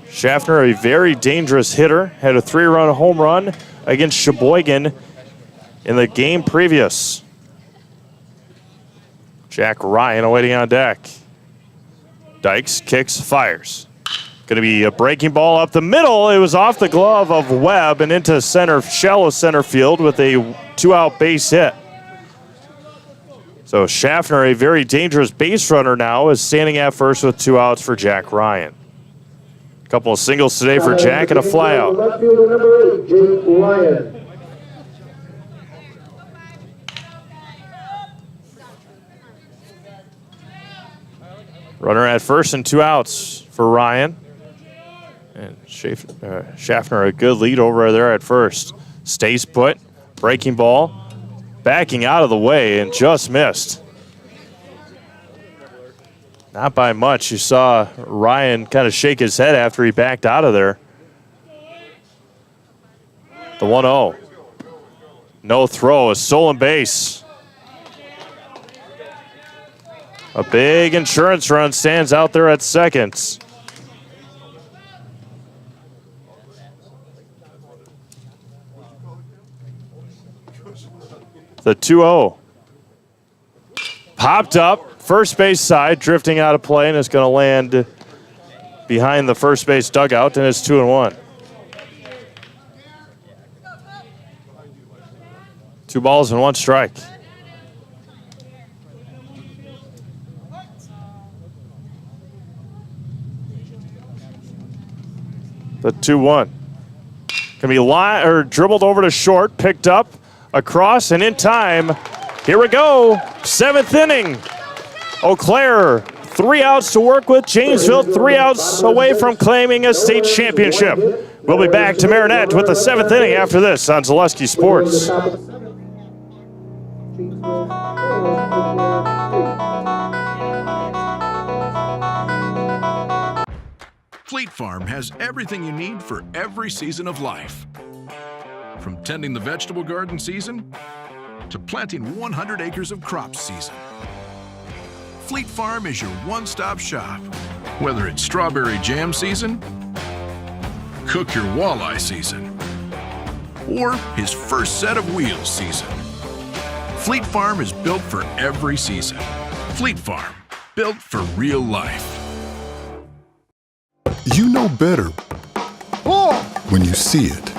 Schaffner, a very dangerous hitter, had a 3-run home run against Sheboygan in the game previous. Jack Ryan awaiting on deck. Dykes kicks, fires. Going to be a breaking ball up the middle. It was off the glove of Webb and into shallow center field with a 2-out base hit. So Schaffner, a very dangerous base runner now, is standing at first with 2 outs for Jack Ryan. A couple of singles today for Jack and a flyout. Left fielder number 8, Jake Ryan. Runner at first and 2 outs for Ryan. And Schaffner, a good lead over there at first. Stays put, breaking ball, backing out of the way and just missed. Not by much. You saw Ryan kind of shake his head after he backed out of there. The 1-0. No throw, a stolen base. A big insurance run stands out there at second. The 2-0. Popped up, first base side, drifting out of play, and it's going to land behind the first base dugout, and it's 2-1. 2 balls and 1 strike. The 2-1. Can be dribbled over to short, picked up, across, and in time. Here we go. 7th inning. Eau Claire, 3 outs to work with. Janesville, 3 outs away from claiming a state championship. We'll be back to Marinette with the 7th inning after this on Zaleski Sports. Fleet Farm has everything you need for every season of life. From tending the vegetable garden season to planting 100 acres of crops season. Fleet Farm is your one-stop shop. Whether it's strawberry jam season, cook your walleye season, or his first set of wheels season. Fleet Farm is built for every season. Fleet Farm, built for real life. You know better when you see it.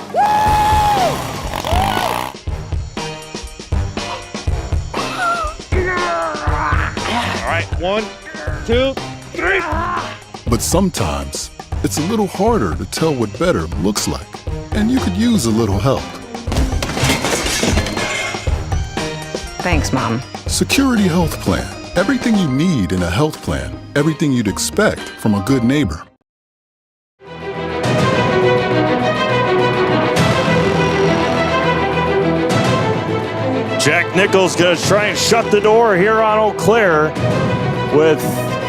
All right, 1, 2, 3. But sometimes it's a little harder to tell what better looks like, and you could use a little help. Thanks, Mom. Security Health Plan. Everything you need in a health plan. Everything you'd expect from a good neighbor. Jack Nichols going to try and shut the door here on Eau Claire with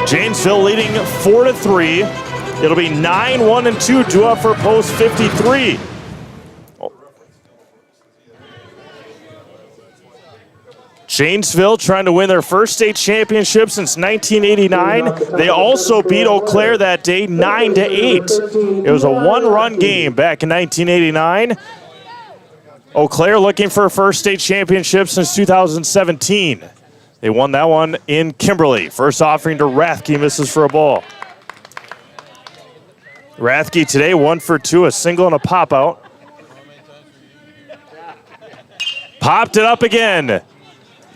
Janesville leading 4-3. It'll be 9-1-2 due up for post 53. Janesville trying to win their first state championship since 1989. They also beat Eau Claire that day 9-8. It was a 1-run game back in 1989. Eau Claire looking for a first state championship since 2017. They won that one in Kimberly. First offering to Rathke, misses for a ball. Rathke today 1 for 2, a single and a pop out. Popped it up again.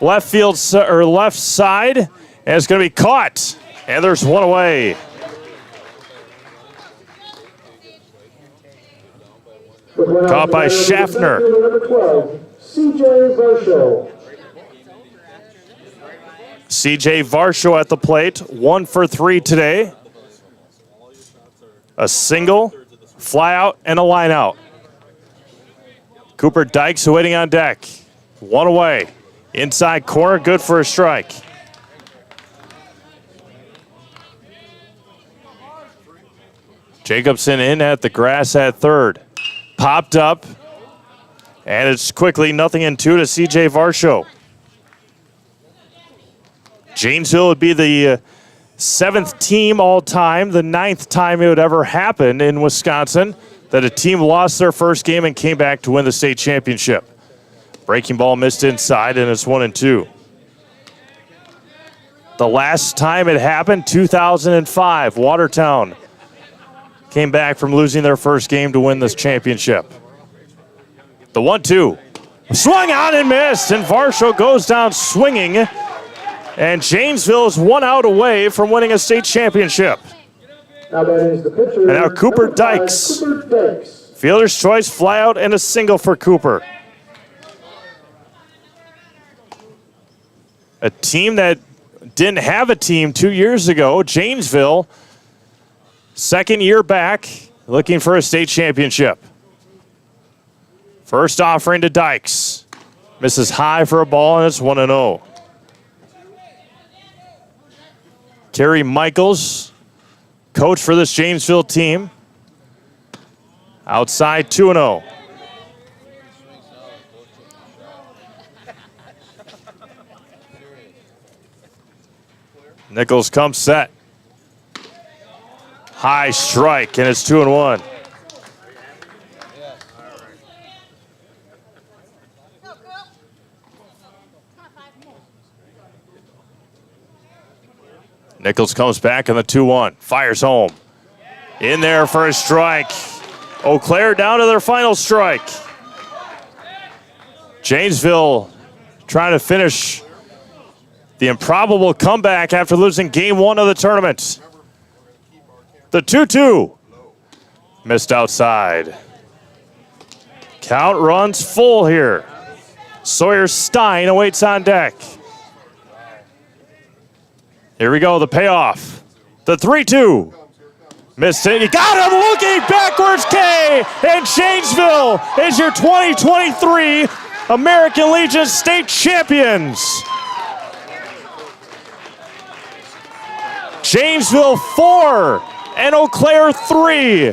Left field or left side, and it's going to be caught. And there's 1 away. Caught by Schaffner. CJ Varsho. CJ Varsho at the plate, 1 for 3 today. A single, fly out, and a line out. Cooper Dykes waiting on deck. 1 away. Inside corner, good for a strike. Jacobson in at the grass at third. Popped up. And it's quickly 0-2 to CJ Varsho. Janesville would be the 7th team all time, the 9th time it would ever happen in Wisconsin that a team lost their first game and came back to win the state championship. Breaking ball missed inside, and it's 1-2. The last time it happened, 2005, Watertown came back from losing their first game to win this championship. The 1-2. Swung on and missed, and Varsho goes down swinging. And Janesville is 1 out away from winning a state championship. Now that is the pitcher. And now Cooper Dykes. Fielder's choice, fly out, and a single for Cooper. A team that didn't have a team 2 years ago, Janesville, second year back, looking for a state championship. First offering to Dykes. Misses high for a ball, and it's 1-0. Terry Michaels, coach for this Janesville team. Outside 2-0. Nichols comes set. High strike, and it's 2-1. Nichols comes back in the 2-1. Fires home. In there for a strike. Eau Claire down to their final strike. Janesville trying to finish the improbable comeback after losing game 1 of the tournament. The 2-2. Missed outside. Count runs full here. Sawyer Stein awaits on deck. Here we go, the payoff. The 3-2. Missed it. You got him looking backwards, K. And Janesville is your 2023 American Legion state champions. Janesville 4 and Eau Claire 3.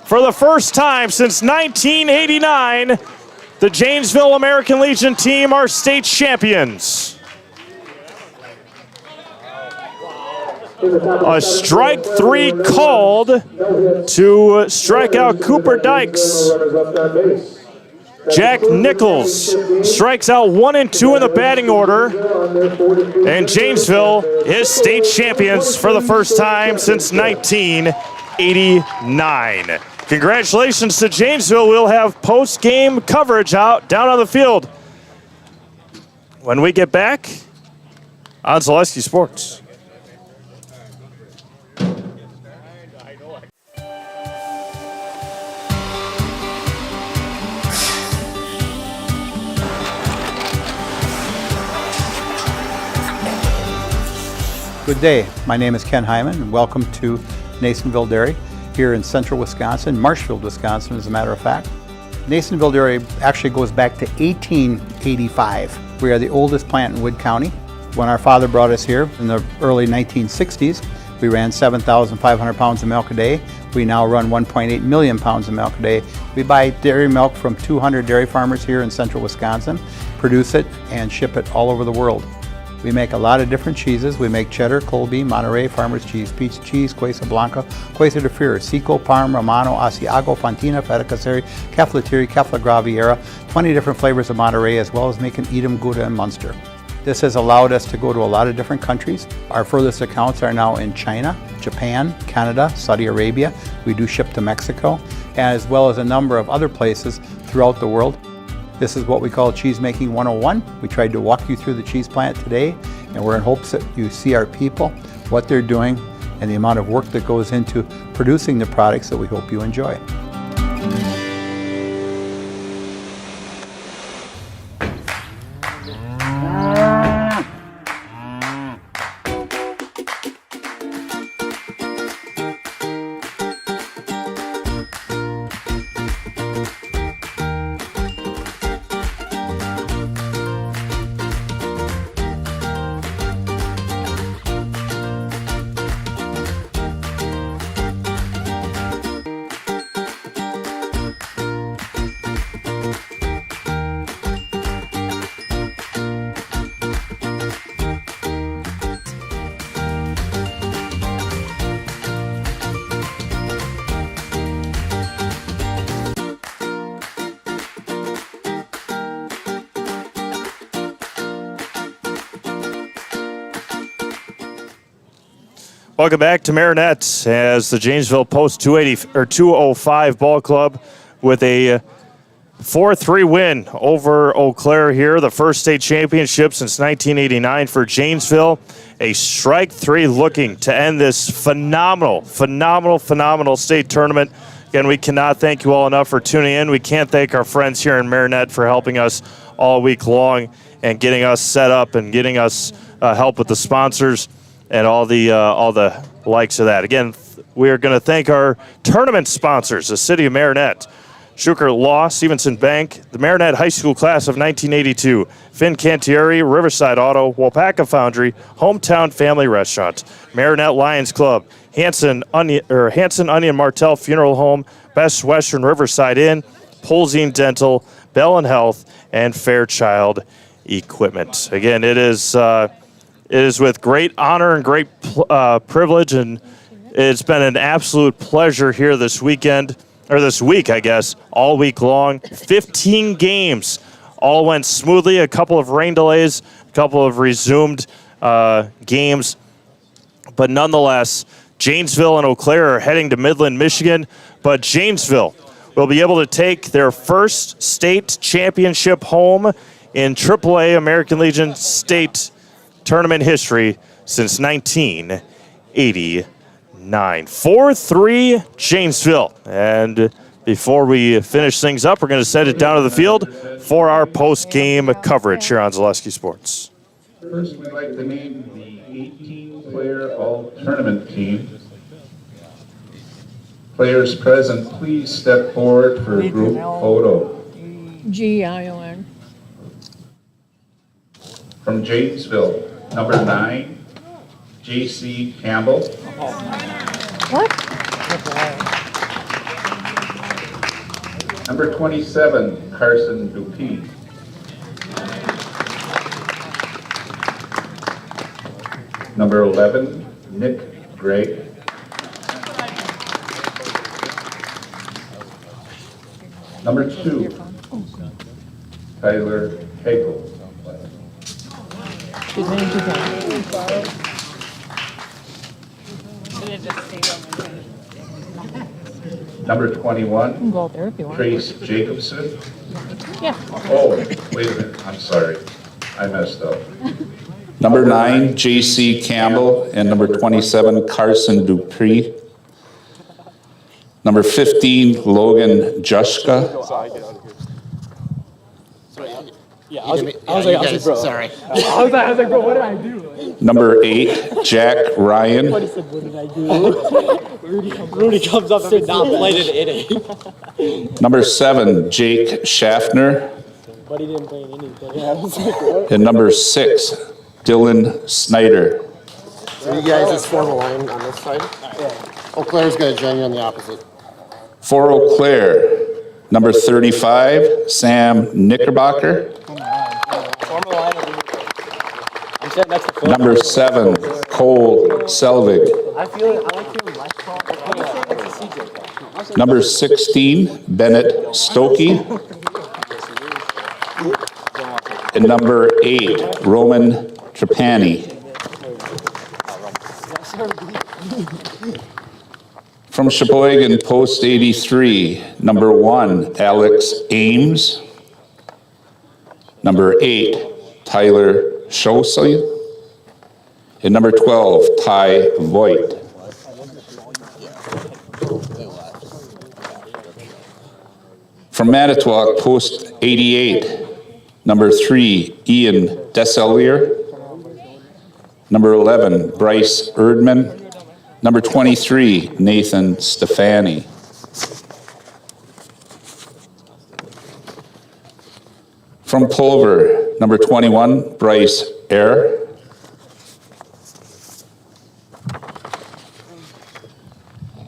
For the first time since 1989, the Janesville American Legion team are state champions. A strike 3 called to strike out Cooper Dykes. Jack Nichols strikes out 1 and 2 in the batting order. And Janesville is state champions for the first time since 1989. Congratulations to Janesville. We'll have post-game coverage out down on the field when we get back on Zaleski Sports. Good day. My name is Ken Hyman, and welcome to Nasonville Dairy here in central Wisconsin, Marshfield, Wisconsin, as a matter of fact. Nasonville Dairy actually goes back to 1885. We are the oldest plant in Wood County. When our father brought us here in the early 1960s, we ran 7,500 pounds of milk a day. We now run 1.8 million pounds of milk a day. We buy dairy milk from 200 dairy farmers here in central Wisconsin, produce it, and ship it all over the world. We make a lot of different cheeses. We make cheddar, Colby, Monterey, Farmer's Cheese, Peach Cheese, Quesa Blanca, Quesa de Fury, Seco, Parm, Romano, Asiago, Fontina, Feta Caseri, Keflatiri, Kefla Graviera, 20 different flavors of Monterey, as well as making Edam, Gouda, and Munster. This has allowed us to go to a lot of different countries. Our furthest accounts are now in China, Japan, Canada, Saudi Arabia. We do ship to Mexico, as well as a number of other places throughout the world. This is what we call Cheese Making 101. We tried to walk you through the cheese plant today, and we're in hopes that you see our people, what they're doing, and the amount of work that goes into producing the products that we hope you enjoy. Welcome back to Marinette as the Janesville Post 205 Ball Club with a 4-3 win over Eau Claire here, the first state championship since 1989 for Janesville. A strike three looking to end this phenomenal state tournament. Again, we cannot thank you all enough for tuning in. We can't thank our friends here in Marinette for helping us all week long and getting us set up and getting us help with the sponsors and all the likes of that. Again, we are going to thank our tournament sponsors, the City of Marinette, Schuker Law, Stevenson Bank, the Marinette High School class of 1982, Finn Cantieri, Riverside Auto, Wapaka Foundry, Hometown Family Restaurant, Marinette Lions Club, Hanson Onion Martell Funeral Home, Best Western Riverside Inn, Polzine Dental, Bell and Health, and Fairchild Equipment. Again, it is with great honor and great privilege, and it's been an absolute pleasure here this week, I guess, all week long. 15 games, all went smoothly. A couple of rain delays, a couple of resumed games, but nonetheless, Janesville and Eau Claire are heading to Midland, Michigan, but Janesville will be able to take their first state championship home in AAA American Legion State Tournament history since 1989. 4-3 Janesville. And before we finish things up, we're going to send it down to the field for our post-game coverage here on Zaleski Sports. First, we'd like to name the 18-player all-tournament team. Players present, please step forward for a group photo. G-I-O-N. From Janesville, number 9, J.C. Campbell. What? Number 27, Carson Dupuis. Number 11, Nick Gregg. Number 2, Tyler Hagel. Number 21, Trace Jacobson. Yeah. Oh, wait a minute, I'm sorry. I messed up. Number 9, J.C. Campbell, and number 27, Carson Dupree. Number 15, Logan Jushka. Yeah, I was like, bro. Sorry. I was like, bro, what did I do? Number 8, Jack Ryan. What did I do? Rudy comes up and not played it. Number 7, Jake Schaffner. But he didn't play anything. Yeah, I was like, what? And number 6, Dylan Snyder. So you guys just form a line on this side? Yeah. Eau Claire's going to join you on the opposite. For Eau Claire, number 35, Sam Knickerbocker. Form a line over here. I'm sitting next to Number 7, Cole Selvig. I like feeling less tall. CJ. Number 16, Bennett Stokey. And number 8, Roman Trapani. From Sheboygan, Post 83, number 1, Alex Ames. Number 8, Tyler Schossel. And number 12, Ty Voigt. From Manitowoc, Post 88, number 3, Ian Desellier. Number 11, Bryce Erdman. Number 23, Nathan Stefani. From Pulver, number 21, Bryce Eyre.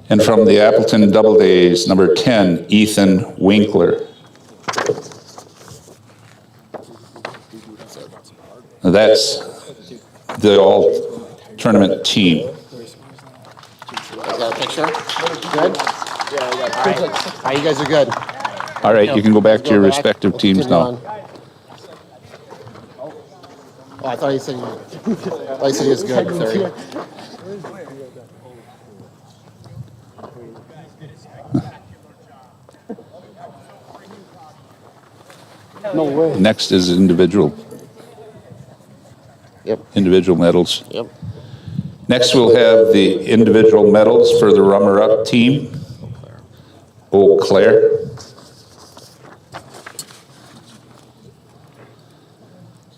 And from the Appleton Doubledays, number 10, Ethan Winkler. That's the all-tournament team. Got a picture? Good? Yeah, I got it. All right, you guys are good. All right, you can go back to your respective teams now. Oh, I thought you said he was good. Sorry. No way. Next is individual. Yep. Individual medals. Yep. Next, we'll have the individual medals for the runner-up team. Eau Claire.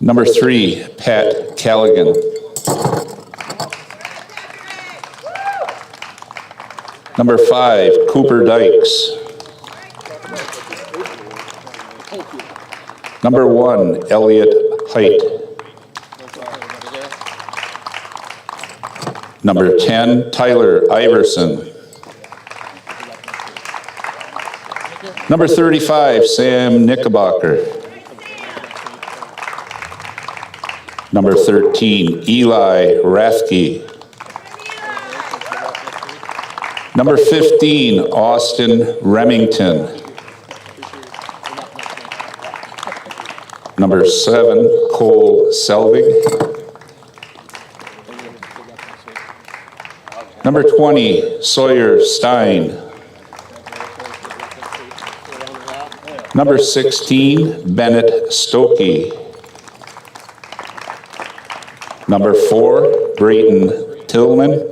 Number 3, Pat Callaghan. Number 5, Cooper Dykes. Number 1, Elliot Height. Number 10, Tyler Iverson. Number 35, Sam Knickerbocker. Number 13, Eli Rathke. Number 15, Austin Remington. Number 7, Cole Selvig. Number 20, Sawyer Stein. Number 16, Bennett Stokey. Number 4, Brayton Tillman.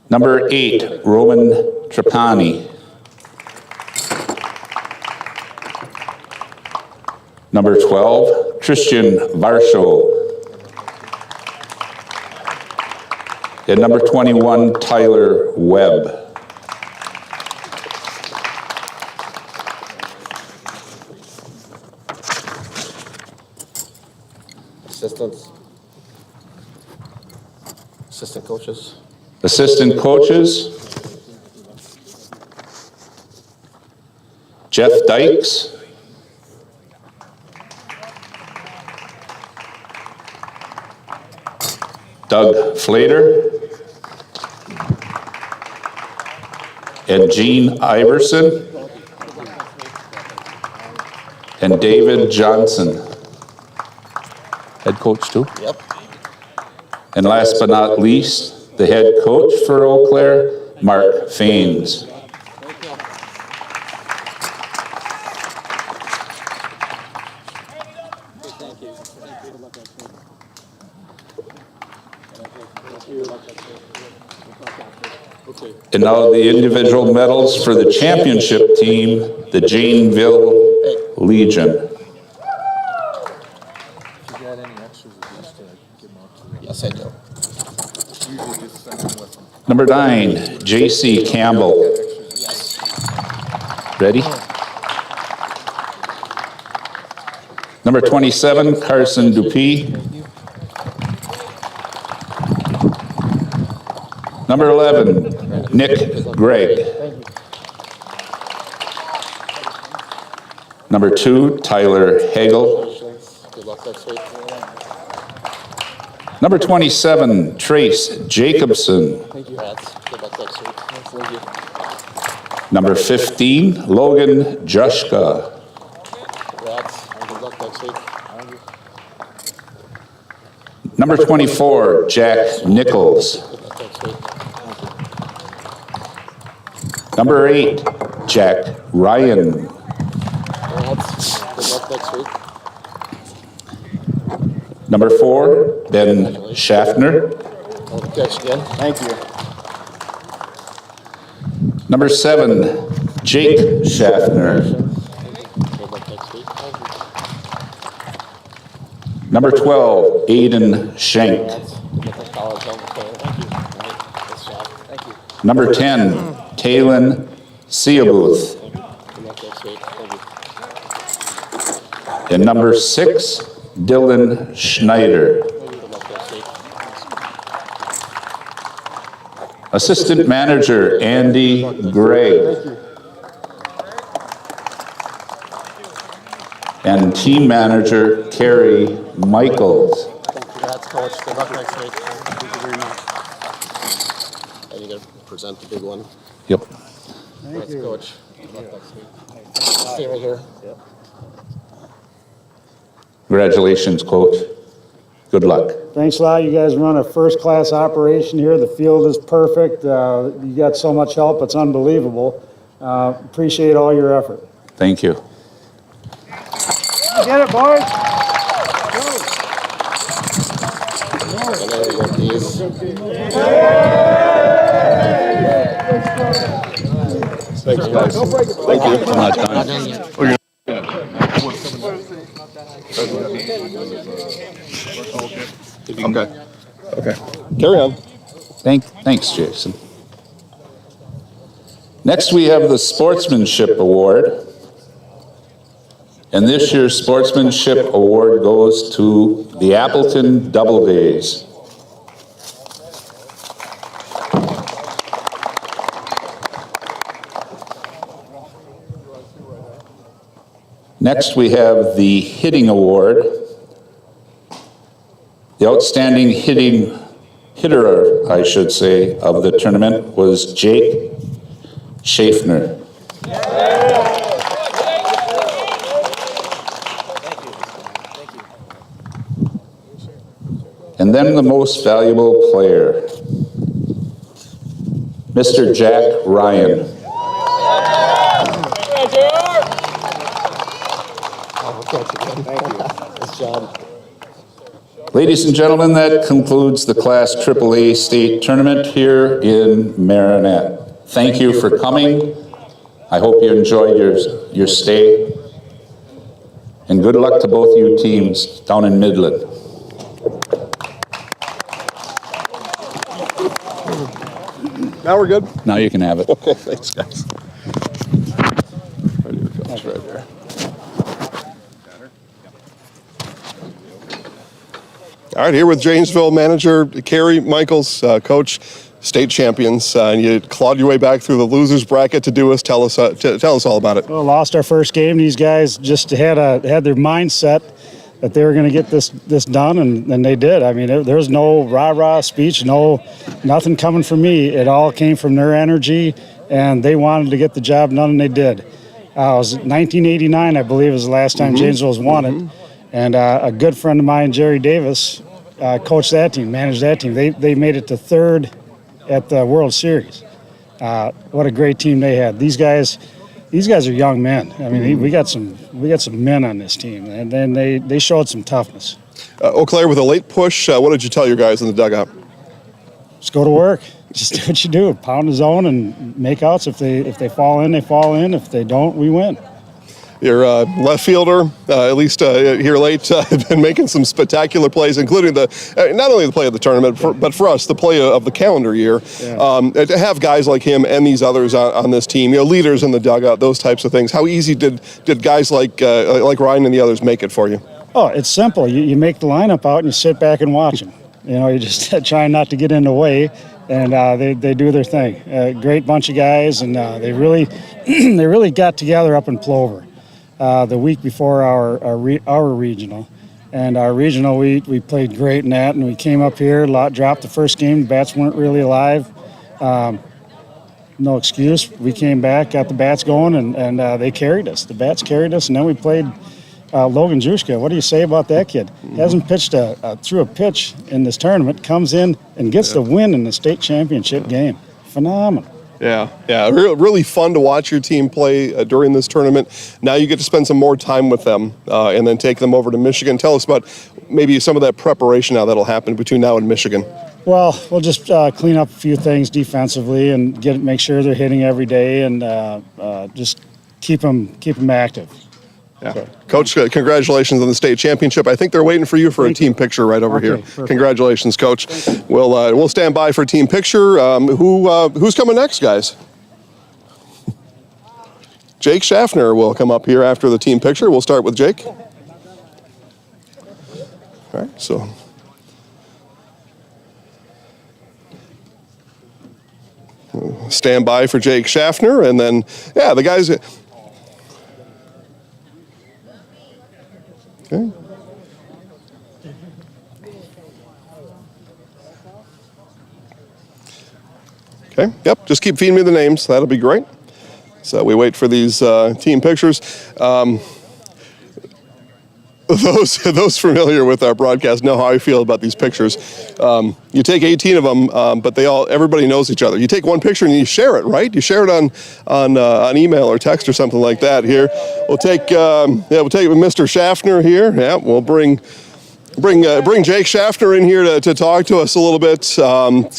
Number 8, Roman Trapani. Number 12, Christian Varsho. And number 21, Tyler Webb. Assistants. Assistant coaches. Assistant coaches, Jeff Dykes. Doug Flater. And Gene Iverson. And David Johnson. Head coach too? Yep. And last but not least, the head coach for Eau Claire, Mark Faines. And now the individual medals for the championship team, the Janesville Legion. Yes, I do. Number 9, J.C. Campbell. Ready? Number 27, Carson Dupuis. Number 11, Nick Gregg. Number 2, Tyler Hagel. Number 27, Trace Jacobson. Number 15, Logan Jushka. Number 24, Jack Nichols. Number 8, Jack Ryan. Number 4, Ben Schaffner. Thank you. Number 7, Jake Schaffner. Number 12, Aiden Schenk. Number 10, Talon Seabuth. And number 6, Dylan Schneider. Assistant Manager, Andy Gregg. And Team Manager, Carrie Michaels. Congrats, Coach. Good luck next week. Thank you very much. And you got to present the big one. Yep. Thanks, Coach. Good luck next week. Stay right here. Yep. Congratulations, Coach. Good luck. Thanks a lot. You guys run a first-class operation here. The field is perfect. You got so much help. It's unbelievable. Appreciate all your effort. Thank you. Get it, boys. Thanks, guys. Thank you. I'm not done. Okay. Carry on. Thanks, Jason. Next, we have the Sportsmanship Award. And this year's Sportsmanship Award goes to the Appleton Doubledays. Next, we have the Hitting Award. The outstanding hitter, I should say, of the tournament was Jake Schaffner. And then the most valuable player, Mr. Jack Ryan. Ladies and gentlemen, that concludes the Class AAA state tournament here in Marinette. Thank you for coming. I hope you enjoyed your stay. And good luck to both you teams down in Midland. Now we're good? Now you can have it. Okay, thanks, guys. Right here, Coach, right there. All right, here with Janesville manager Carrie Michaels, Coach, state champions, and you clawed your way back through the losers bracket to do us. Tell us all about it. Well, lost our first game. These guys just had their mindset that they were going to get this done, and they did. I mean, there was no rah-rah speech, nothing coming from me. It all came from their energy, and they wanted to get the job done, and they did. It was 1989, I believe, was the last time Janesville was won it, and a good friend of mine, Jerry Davis, coached that team, managed that team. They made it to third at the World Series. What a great team they had. These guys are young men. I mean, we got some men on this team, and then they showed some toughness. Eau Claire with a late push. What did you tell your guys in the dugout? Just go to work. Just do what you do. Pound the zone and make outs. If they fall in, they fall in. If they don't, we win. Your left fielder, at least here late, have been making some spectacular plays, including not only the play of the tournament, but for us, the play of the calendar year. Yeah. To have guys like him and these others on this team, leaders in the dugout, those types of things. How easy did guys like Ryan and the others make it for you? Oh, it's simple. You make the lineup out and you sit back and watch them. You just try not to get in the way, and they do their thing. Great bunch of guys, and they really got together up in Plover. The week before our regional, and our regional we played great in that, and we came up here, dropped the first game, the bats weren't really alive, no excuse. We came back, got the bats going, and they carried us. The bats carried us, and then we played Logan Juszka. What do you say about that kid? Hasn't pitched through a pitch in this tournament, comes in and gets the win in the state championship game. Phenomenal. Yeah, really fun to watch your team play during this tournament. Now you get to spend some more time with them and then take them over to Michigan. Tell us about maybe some of that preparation now that'll happen between now and Michigan. Well, we'll just clean up a few things defensively and make sure they're hitting every day, and just keep them active. Yeah. So. Coach, congratulations on the state championship. I think they're waiting for you for a team picture right over here. Perfect. Congratulations, Coach. We'll stand by for team picture. Who's coming next, guys? Jake Schaffner will come up here after the team picture. We'll start with Jake. All right, so. Stand by for Jake Schaffner, and then, the guys. Okay. Okay, yep, just keep feeding me the names. That'll be great. So we wait for these team pictures. Those familiar with our broadcast know how I feel about these pictures. You take 18 of them, but everybody knows each other. You take one picture and you share it, right? You share it on email or text or something like that. Here, we'll take Mr. Schaffner here. Yeah, we'll bring Jake Schaffner in here to talk to us a little bit.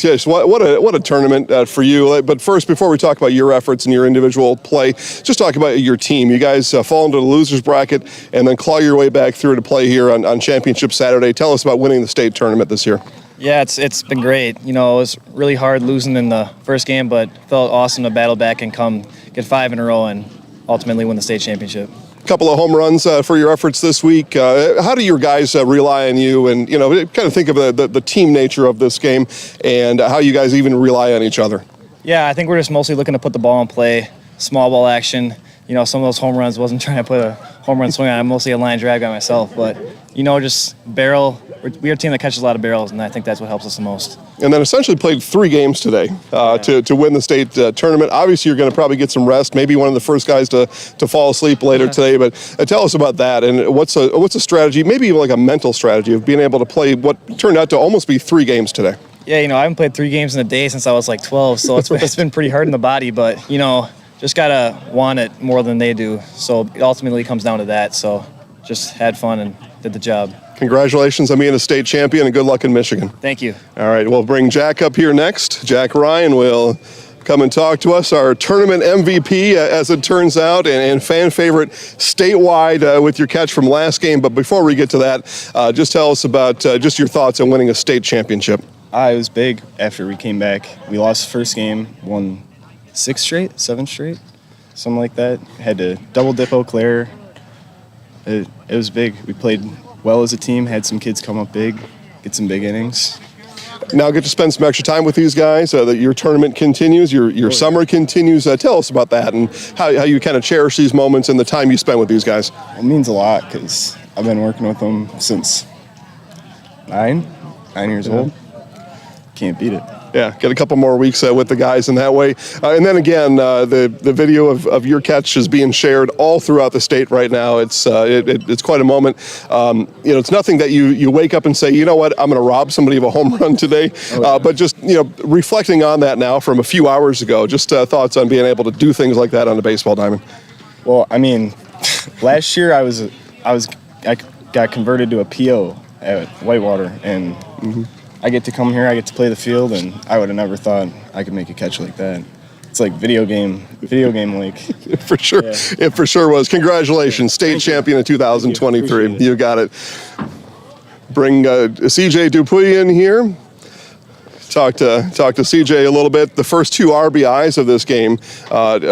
Yes, what a tournament for you. But first, before we talk about your efforts and your individual play, just talk about your team. You guys fall into the losers bracket and then claw your way back through to play here on Championship Saturday. Tell us about winning the state tournament this year. Yeah, it's been great. You know, it was really hard losing in the first game, but felt awesome to battle back and get 5 in a row and ultimately win the state championship. Couple of home runs for your efforts this week. How do your guys rely on you, and kind of think of the team nature of this game and how you guys even rely on each other? Yeah, I think we're just mostly looking to put the ball in play, small ball action. Some of those home runs wasn't trying to put a home run swing on. I'm mostly a line drive guy myself, but just barrel. We're a team that catches a lot of barrels, and I think that's what helps us the most. And then essentially played 3 games today to win the state tournament. Obviously, you're going to probably get some rest. Maybe one of the first guys to fall asleep later today. But tell us about that, and what's a strategy, maybe even like a mental strategy of being able to play what turned out to almost be 3 games today. Yeah, I haven't played 3 games in a day since I was like 12, so it's been pretty hard in the body. But just gotta want it more than they do. So it ultimately comes down to that. So just had fun and did the job. Congratulations on being a state champion, and good luck in Michigan. Thank you. All right, we'll bring Jack up here next. Jack Ryan will come and talk to us, our tournament MVP, as it turns out, and fan favorite statewide with your catch from last game. But before we get to that, just tell us about just your thoughts on winning a state championship. It was big after we came back. We lost the first game, won 6 straight, 7 straight, something like that. Had to double dip Eau Claire. It was big. We played well as a team, had some kids come up big, get some big innings. Now get to spend some extra time with these guys, that your tournament continues, your summer continues. Tell us about that and how you kind of cherish these moments and the time you spend with these guys. It means a lot because I've been working with them since 9 years old. Can't beat it. Yeah, get a couple more weeks with the guys in that way. And then again, the video of your catch is being shared all throughout the state right now. It's quite a moment. It's nothing that you wake up and say, you know what, I'm going to rob somebody of a home run today. But just reflecting on that now from a few hours ago, just thoughts on being able to do things like that on a baseball diamond. Well, I mean, last year I got converted to a PO at Whitewater, and I get to come here, I get to play the field, and I would have never thought I could make a catch like that. It's like video game like. For sure. Yeah. It for sure was. Congratulations, state champion in 2023. You got it. Bring CJ Dupuy in here. Talk to CJ a little bit. The first 2 RBIs of this game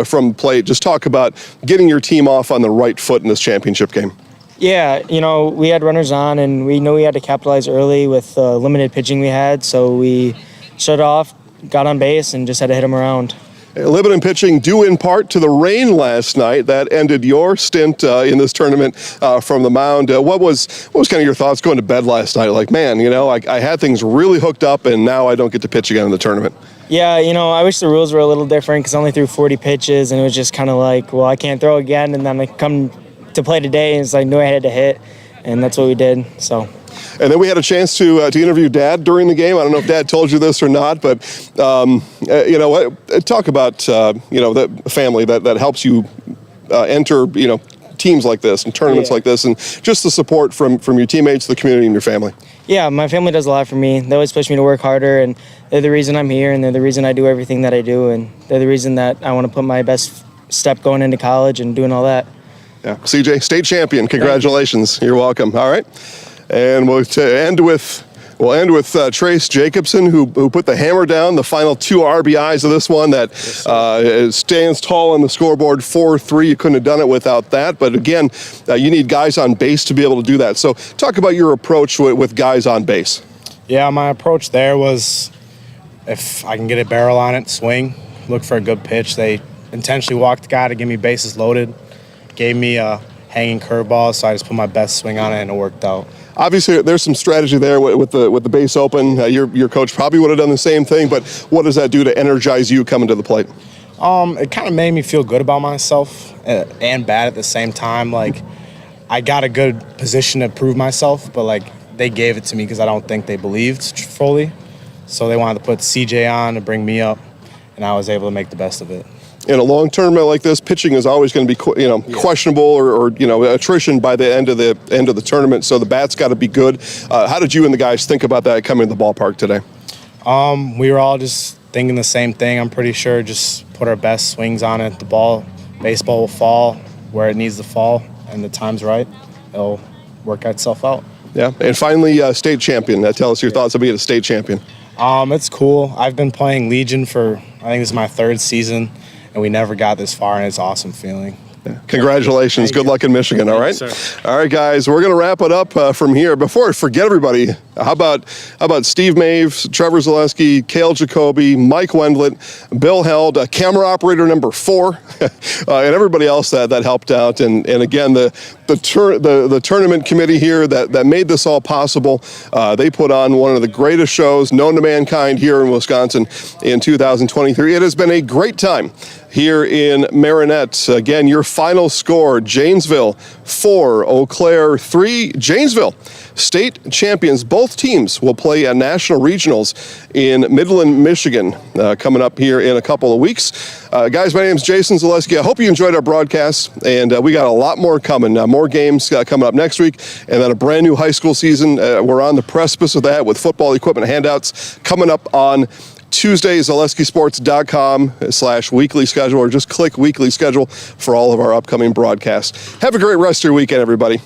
from plate. Just talk about getting your team off on the right foot in this championship game. Yeah, we had runners on, and we knew we had to capitalize early with limited pitching we had, so we shut off, got on base, and just had to hit them around. Limited pitching due in part to the rain last night. That ended your stint in this tournament from the mound. What was kind of your thoughts going to bed last night? Like, man, I had things really hooked up, and now I don't get to pitch again in the tournament. Yeah, I wish the rules were a little different because I only threw 40 pitches, and it was just kind of like, well, I can't throw again, and then I come to play today, and it's like, I knew I had to hit, and that's what we did. So. And then we had a chance to interview Dad during the game. I don't know if Dad told you this or not, but talk about the family that helps you enter teams like this and tournaments like this, and just the support from your teammates, the community, and your family. Yeah, my family does a lot for me. They always push me to work harder, and they're the reason I'm here, and they're the reason I do everything that I do, and they're the reason that I want to put my best step going into college and doing all that. Yeah, CJ, state champion. Congratulations. You're welcome. All right, and we'll end with Trace Jacobson, who put the hammer down. The final 2 RBIs of this one that stands tall on the scoreboard, 4-3. You couldn't have done it without that. But again, you need guys on base to be able to do that. So talk about your approach with guys on base. Yeah, my approach there was if I can get a barrel on it, swing, look for a good pitch. They intentionally walked the guy to give me bases loaded. Gave me a hanging curveball, so I just put my best swing on it, and it worked out. Obviously, there's some strategy there with the base open. Your coach probably would have done the same thing, but what does that do to energize you coming to the plate? It kind of made me feel good about myself and bad at the same time. Like, I got a good position to prove myself, but like they gave it to me because I don't think they believed fully. So they wanted to put CJ on to bring me up, and I was able to make the best of it. In a long tournament like this, pitching is always going to be, questionable or attrition by the end of the tournament. So the bat's got to be good. How did you and the guys think about that coming to the ballpark today? We were all just thinking the same thing. I'm pretty sure just put our best swings on it. The baseball will fall where it needs to fall, and the time's right. It'll work itself out. Yeah, and finally, state champion. Tell us your thoughts on being a state champion. It's cool. I've been playing Legion for, I think this is my 3rd season, and we never got this far, and it's an awesome feeling. Yeah. Congratulations. Good luck in Michigan, all right? All right, guys, we're going to wrap it up from here. Before I forget everybody, how about Steve Mave, Trevor Zaleski, Cale Jacoby, Mike Wendlet, Bill Held, camera operator number 4, and everybody else that helped out. And again, the tournament committee here that made this all possible, they put on one of the greatest shows known to mankind here in Wisconsin in 2023. It has been a great time here in Marinette. Again, your final score, Janesville 4, Eau Claire 3. Janesville, state champions. Both teams will play at national regionals in Midland, Michigan, coming up here in a couple of weeks. Guys, my name is Jason Zaleski. I hope you enjoyed our broadcast, and we got a lot more coming. More games coming up next week, and then a brand new high school season. We're on the precipice of that with football equipment handouts coming up on Tuesday, ZaleskiSports.com/weekly schedule, or just click weekly schedule for all of our upcoming broadcasts. Have a great rest of your weekend, everybody.